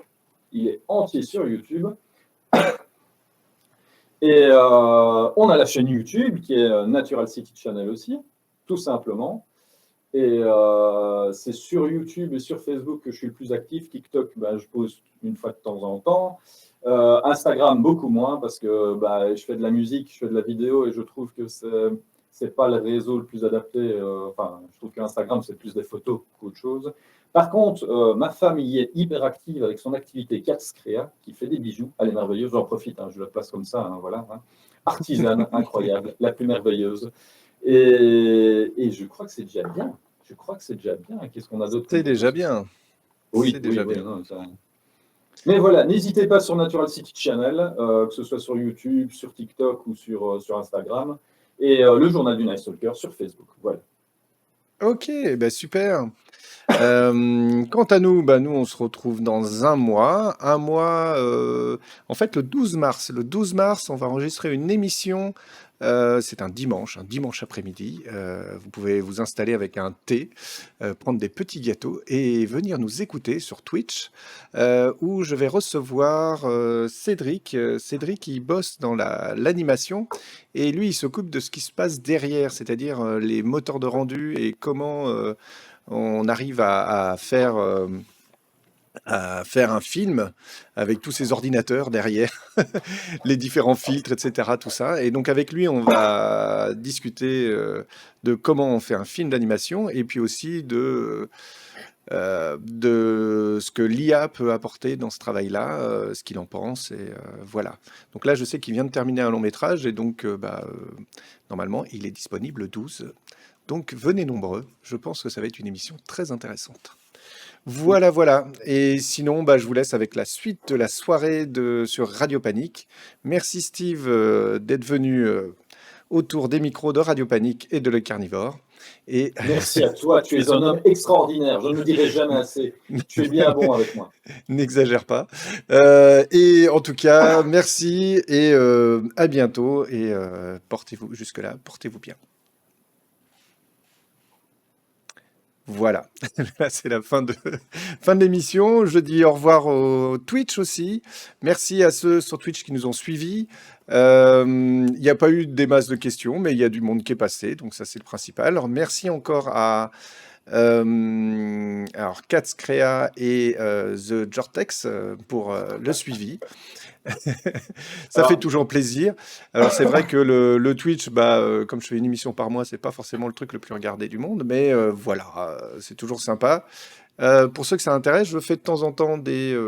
il est entier sur YouTube. Et on a la chaîne YouTube qui est Natural City Channel aussi, tout simplement. Et c'est sur YouTube et sur Facebook que je suis le plus actif. TikTok, je poste une fois de temps en temps. Instagram, beaucoup moins parce que je fais de la musique, je fais de la vidéo et je trouve que c'est pas le réseau le plus adapté. Je trouve qu'Instagram, c'est plus des photos qu'autre chose. Par contre, ma femme y est hyper active avec son activité Cats Créa, qui fait des bijoux. Elle est merveilleuse, j'en profite, je la place comme ça, voilà. Artisane, incroyable, la plus merveilleuse. Et je crois que c'est déjà bien. Qu'est-ce qu'on a d'autre? C'est déjà bien. Oui, c'est déjà bien. Non, mais voilà, n'hésitez pas sur Natural City Channel, que ce soit sur YouTube, sur TikTok ou sur Instagram. Et le journal du Night Stalker sur Facebook. Voilà. Ok, super. Quant à nous, nous on se retrouve dans un mois. En fait le 12 mars. Le 12 mars, on va enregistrer une émission. C'est un dimanche après-midi. Vous pouvez vous installer avec un thé, prendre des petits gâteaux et venir nous écouter sur Twitch, où je vais recevoir Cédric. Cédric, il bosse dans l'animation et lui, il s'occupe de ce qui se passe derrière, c'est-à-dire les moteurs de rendu et comment on arrive à faire un film avec tous ces ordinateurs derrière, les différents filtres, etc., tout ça. Et donc avec lui, on va discuter de comment on fait un film d'animation et puis aussi de ce que l'IA peut apporter dans ce travail-là, ce qu'il en pense, et voilà. Donc là, je sais qu'il vient de terminer un long métrage, et donc normalement, il est disponible le 12. Donc venez nombreux, je pense que ça va être une émission très intéressante. Voilà. Et sinon, je vous laisse avec la suite de la soirée sur Radio Panique. Merci Steve d'être venu autour des micros de Radio Panique et de Le Carnivore. Et merci à toi, tu es un homme extraordinaire, je ne le dirai jamais assez. Tu es bien bon avec moi. N'exagère pas. Et en tout cas, merci et à bientôt. Et portez-vous jusque-là, portez-vous bien. Voilà, là c'est la fin de l'émission. Je dis au revoir au Twitch aussi. Merci à ceux sur Twitch qui nous ont suivis. Il n'y a pas eu des masses de questions, mais il y a du monde qui est passé, donc ça c'est le principal. Alors merci encore à Cats Créa et The Jortex pour le suivi. Ça fait toujours plaisir. Alors c'est vrai que le Twitch, comme je fais une émission par mois, c'est pas forcément le truc le plus regardé du monde, mais voilà, c'est toujours sympa. Pour ceux que ça intéresse, je fais de temps en temps des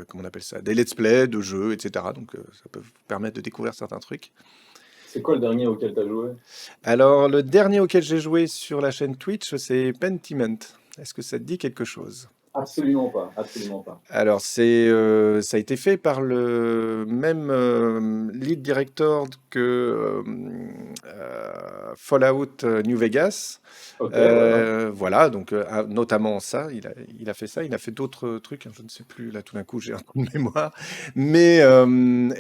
comment on appelle ça, des let's play de jeux, etc. Donc ça peut vous permettre de découvrir certains trucs. C'est quoi le dernier auquel tu as joué? Alors le dernier auquel j'ai joué sur la chaîne Twitch, c'est Pentiment. Est-ce que ça te dit quelque chose? Absolument pas, absolument pas. Alors, ça a été fait par le même lead director que Fallout New Vegas. Okay, voilà, donc notamment ça, il a fait ça. Il a fait d'autres trucs, je ne sais plus, là tout d'un coup j'ai un trou de mémoire. Mais,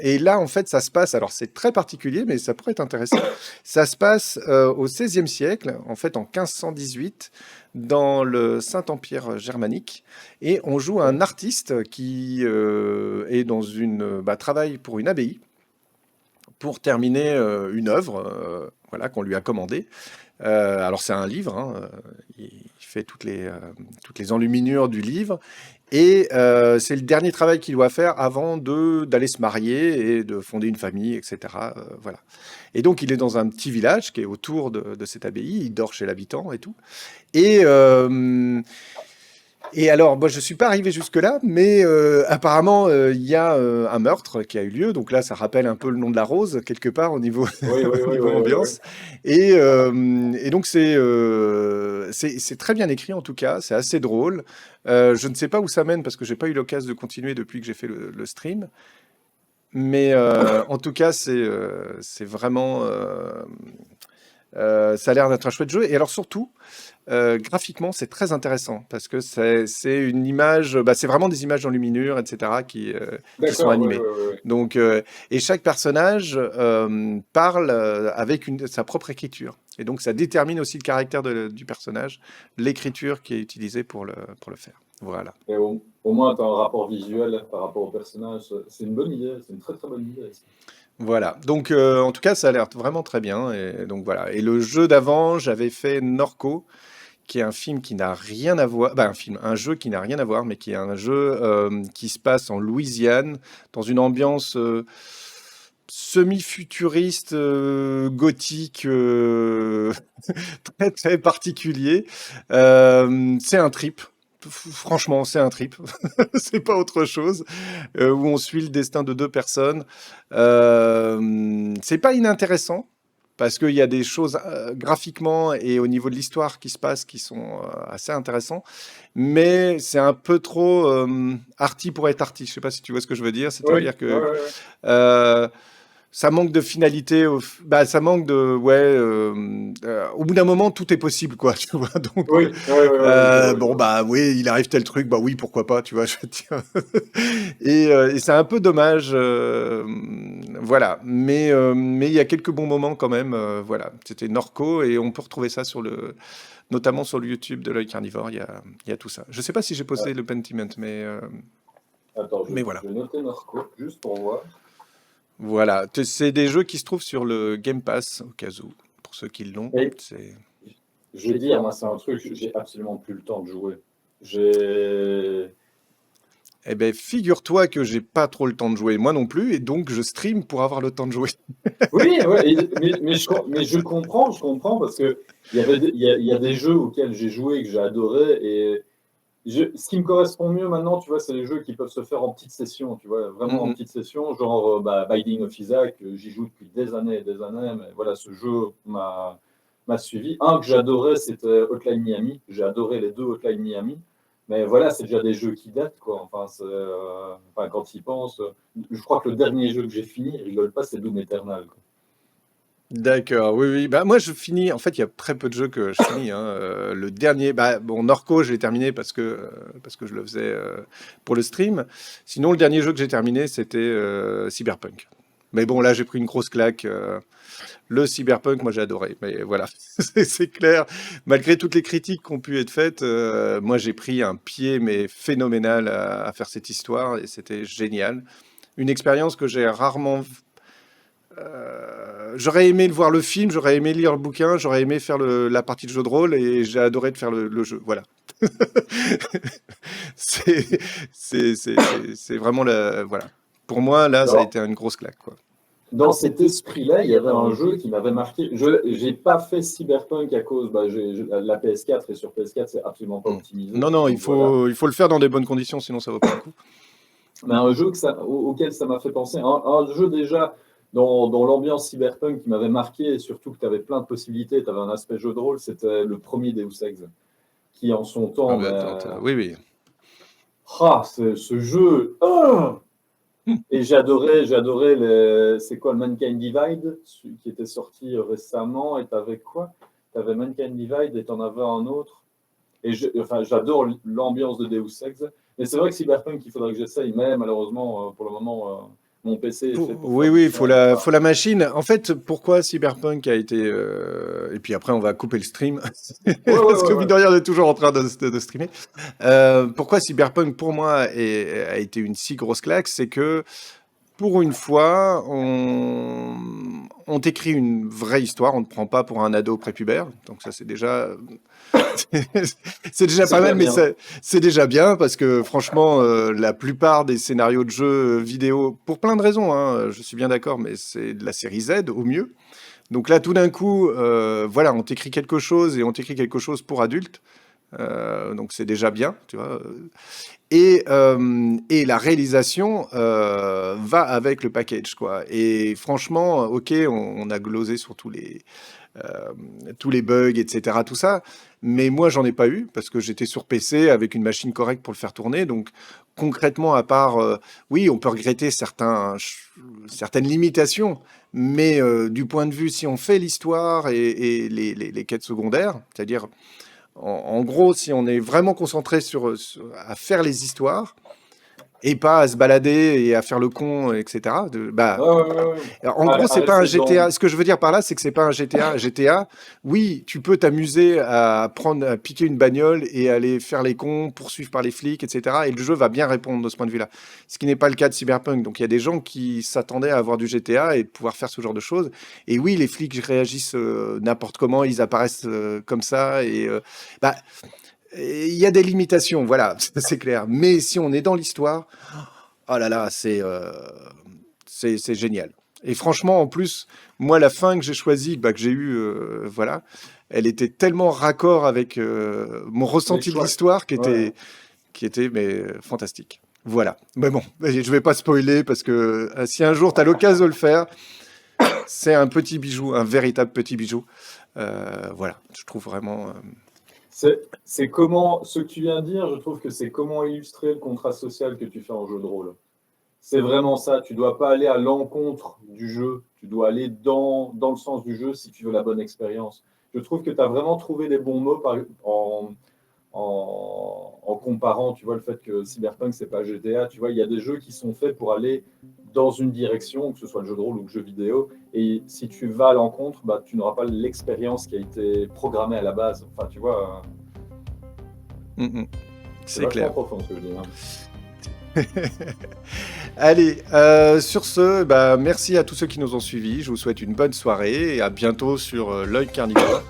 et là, en fait, ça se passe, alors c'est très particulier, mais ça pourrait être intéressant. Ça se passe au XVIe siècle, en fait en 1518, dans le Saint-Empire germanique, et on joue un artiste qui est dans travaille pour une abbaye pour terminer une œuvre voilà, qu'on lui a commandée. Alors c'est un livre, il fait toutes les enluminures du livre. Et c'est le dernier travail qu'il doit faire avant d'aller se marier et de fonder une famille, etc. Voilà. Et donc, il est dans un petit village qui est autour de cette abbaye. Il dort chez l'habitant et tout. Et alors, moi, je suis pas arrivé jusque-là, mais apparemment, il y a un meurtre qui a eu lieu. Donc là, ça rappelle un peu le nom de la rose, quelque part, au niveau, au niveau ambiance. Et donc, c'est très bien écrit, en tout cas. C'est assez drôle. Je ne sais pas où ça mène, parce que j'ai pas eu l'occasion de continuer depuis que j'ai fait le stream. Mais en tout cas, c'est vraiment... ça a l'air d'être un chouette jeu. Et alors, surtout... graphiquement, c'est très intéressant parce que c'est une image, c'est vraiment des images en luminure, etc., qui sont animées. Donc, et chaque personnage parle avec sa propre écriture. Et donc, ça détermine aussi le caractère du personnage, l'écriture qui est utilisée pour le faire. Voilà. Et au moins, tu as un rapport visuel par rapport au personnage. C'est une bonne idée, c'est une très très bonne idée. Voilà, donc en tout cas, ça a l'air vraiment très bien. Et donc voilà. Et le jeu d'avant, j'avais fait Norco, qui est un film qui n'a rien à voir, un jeu qui n'a rien à voir, mais qui est un jeu qui se passe en Louisiane, dans une ambiance semi-futuriste, gothique, très très particulier. C'est un trip. Franchement, c'est un trip. C'est pas autre chose. Où on suit le destin de deux personnes. C'est pas inintéressant. Parce qu'il y a des choses graphiquement et au niveau de l'histoire qui se passent qui sont assez intéressants. Mais c'est un peu trop arty pour être arty. Je ne sais pas si tu vois ce que je veux dire. C'est-à-dire que ça manque de finalité. Ça manque de... au bout d'un moment, tout est possible, quoi. Tu vois, donc, il arrive tel truc. Oui, pourquoi pas, tu vois. Je veux dire. Et c'est un peu dommage. Voilà. Mais il y a quelques bons moments quand même. Voilà. C'était Norco et on peut retrouver ça notamment sur le YouTube de l'œil carnivore. Il y a tout ça. Je ne sais pas si j'ai posté le Pentiment, mais... Attends, voilà. Je vais noter Norco, juste pour voir. Voilà, c'est des jeux qui se trouvent sur le Game Pass, au cas où, pour ceux qui l'ont. Je vais dire, moi, c'est un truc, j'ai absolument plus le temps de jouer. Eh bien, figure-toi que j'ai pas trop le temps de jouer, moi non plus, et donc je stream pour avoir le temps de jouer. Oui, mais je comprends, parce que il y a des jeux auxquels j'ai joué, que j'ai adoré, et ce qui me correspond mieux maintenant, tu vois, c'est les jeux qui peuvent se faire en petite session, tu vois, vraiment en petite session, genre Binding of Isaac, j'y joue depuis des années et des années, mais voilà, ce jeu m'a suivi. Un que j'adorais, c'était Hotline Miami, j'ai adoré les deux Hotline Miami, mais voilà, c'est déjà des jeux qui datent, quoi, enfin, quand ils pensent, je crois que le dernier jeu que j'ai fini, rigole pas, c'est Doom Eternal, quoi. D'accord, oui. Moi, je finis. En fait, il y a très peu de jeux que je finis. Le dernier, Norco, je l'ai terminé parce que je le faisais pour le stream. Sinon, le dernier jeu que j'ai terminé, c'était Cyberpunk. Mais bon, là, j'ai pris une grosse claque. Le Cyberpunk, moi, j'ai adoré. Mais voilà, c'est clair. Malgré toutes les critiques qui ont pu être faites, moi, j'ai pris un pied, mais phénoménal à faire cette histoire. Et c'était génial. Une expérience que j'ai rarement... j'aurais aimé voir le film, j'aurais aimé lire le bouquin, j'aurais aimé faire la partie de jeu de rôle et j'ai adoré de faire le jeu. Voilà. c'est vraiment voilà. Pour moi, là, ça a été une grosse claque, quoi. Dans cet esprit-là, il y avait un jeu qui m'avait marqué. Je n'ai pas fait Cyberpunk à cause la PS4 et sur PS4, c'est absolument pas optimisé. Non, il faut le faire dans des bonnes conditions, sinon ça vaut pas le coup. Mais un jeu auquel ça m'a fait penser, un jeu déjà dans l'ambiance cyberpunk qui m'avait marqué, et surtout que tu avais plein de possibilités, tu avais un aspect jeu de rôle, c'était le premier Deus Ex, qui en son temps... Oui. Ce jeu... Et j'adorais c'est quoi, le Mankind Divide, qui était sorti récemment, et tu avais quoi? Tu avais Mankind Divide et tu en avais un autre. Et j'adore l'ambiance de Deus Ex. Mais c'est vrai que Cyberpunk, il faudrait que j'essaye, mais malheureusement, pour le moment... mon PC est fait pour il faut la machine. En fait, pourquoi Cyberpunk a été... Et puis après, on va couper le stream. Parce que mine de rien, on est toujours en train de streamer. Pourquoi Cyberpunk, pour moi, a été une si grosse claque, c'est que, pour une fois, on t'écrit une vraie histoire, on ne te prend pas pour un ado prépubère, donc ça c'est déjà... c'est déjà pas mal, mais c'est déjà bien parce que franchement, la plupart des scénarios de jeux vidéo, pour plein de raisons, hein, je suis bien d'accord, mais c'est de la série Z au mieux. Donc là, tout d'un coup, voilà, on t'écrit quelque chose et on t'écrit quelque chose pour adultes. Donc c'est déjà bien, tu vois. Et la réalisation va avec le package, quoi. Et franchement, ok, on a glosé sur tous les bugs, etc., tout ça. Mais moi, j'en ai pas eu parce que j'étais sur PC avec une machine correcte pour le faire tourner. Donc concrètement, à part, oui, on peut regretter certaines limitations, mais du point de vue, si on fait l'histoire et les quêtes secondaires, c'est-à-dire, en gros, si on est vraiment concentré à faire les histoires, et pas à se balader et à faire le con, etc. En gros, c'est pas un GTA. Ce que je veux dire par là, c'est que c'est pas un GTA. GTA, oui, tu peux t'amuser à piquer une bagnole et aller faire les cons, poursuivre par les flics, etc. Et le jeu va bien répondre de ce point de vue-là. Ce qui n'est pas le cas de Cyberpunk. Donc, il y a des gens qui s'attendaient à avoir du GTA et de pouvoir faire ce genre de choses. Et oui, les flics réagissent n'importe comment, ils apparaissent comme ça. Et il y a des limitations, voilà, c'est clair. Mais si on est dans l'histoire, oh là là, c'est génial. Et franchement, en plus, moi, la fin que j'ai choisie, que j'ai eue, voilà, elle était tellement raccord avec mon ressenti de l'histoire qui était mais, fantastique. Voilà. Mais bon, je vais pas spoiler parce que si un jour tu as l'occasion de le faire, c'est un petit bijou, un véritable petit bijou. Voilà, je trouve vraiment... C'est comment, ce que tu viens de dire, je trouve que c'est comment illustrer le contrat social que tu fais en jeu de rôle. C'est vraiment ça, tu ne dois pas aller à l'encontre du jeu, tu dois aller dans le sens du jeu si tu veux la bonne expérience. Je trouve que tu as vraiment trouvé les bons mots en comparant, tu vois, le fait que Cyberpunk, c'est pas GTA, tu vois, il y a des jeux qui sont faits pour aller dans une direction, que ce soit le jeu de rôle ou le jeu vidéo, et si tu vas à l'encontre, tu n'auras pas l'expérience qui a été programmée à la base. Enfin, tu vois... C'est clair. Profond, ce que je dis, hein. Allez, sur ce, merci à tous ceux qui nous ont suivis. Je vous souhaite une bonne soirée et à bientôt sur l'œil carnivore.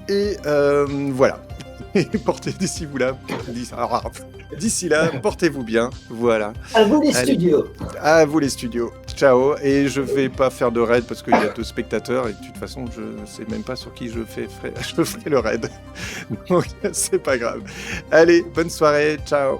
Et voilà. D'ici là, portez-vous bien. Voilà. À vous les studios. À vous les studios. Ciao. Et je vais pas faire de raid parce qu'il y a 2 spectateurs et de toute façon, je sais même pas sur qui je ferai le raid. Donc, c'est pas grave. Allez, bonne soirée. Ciao.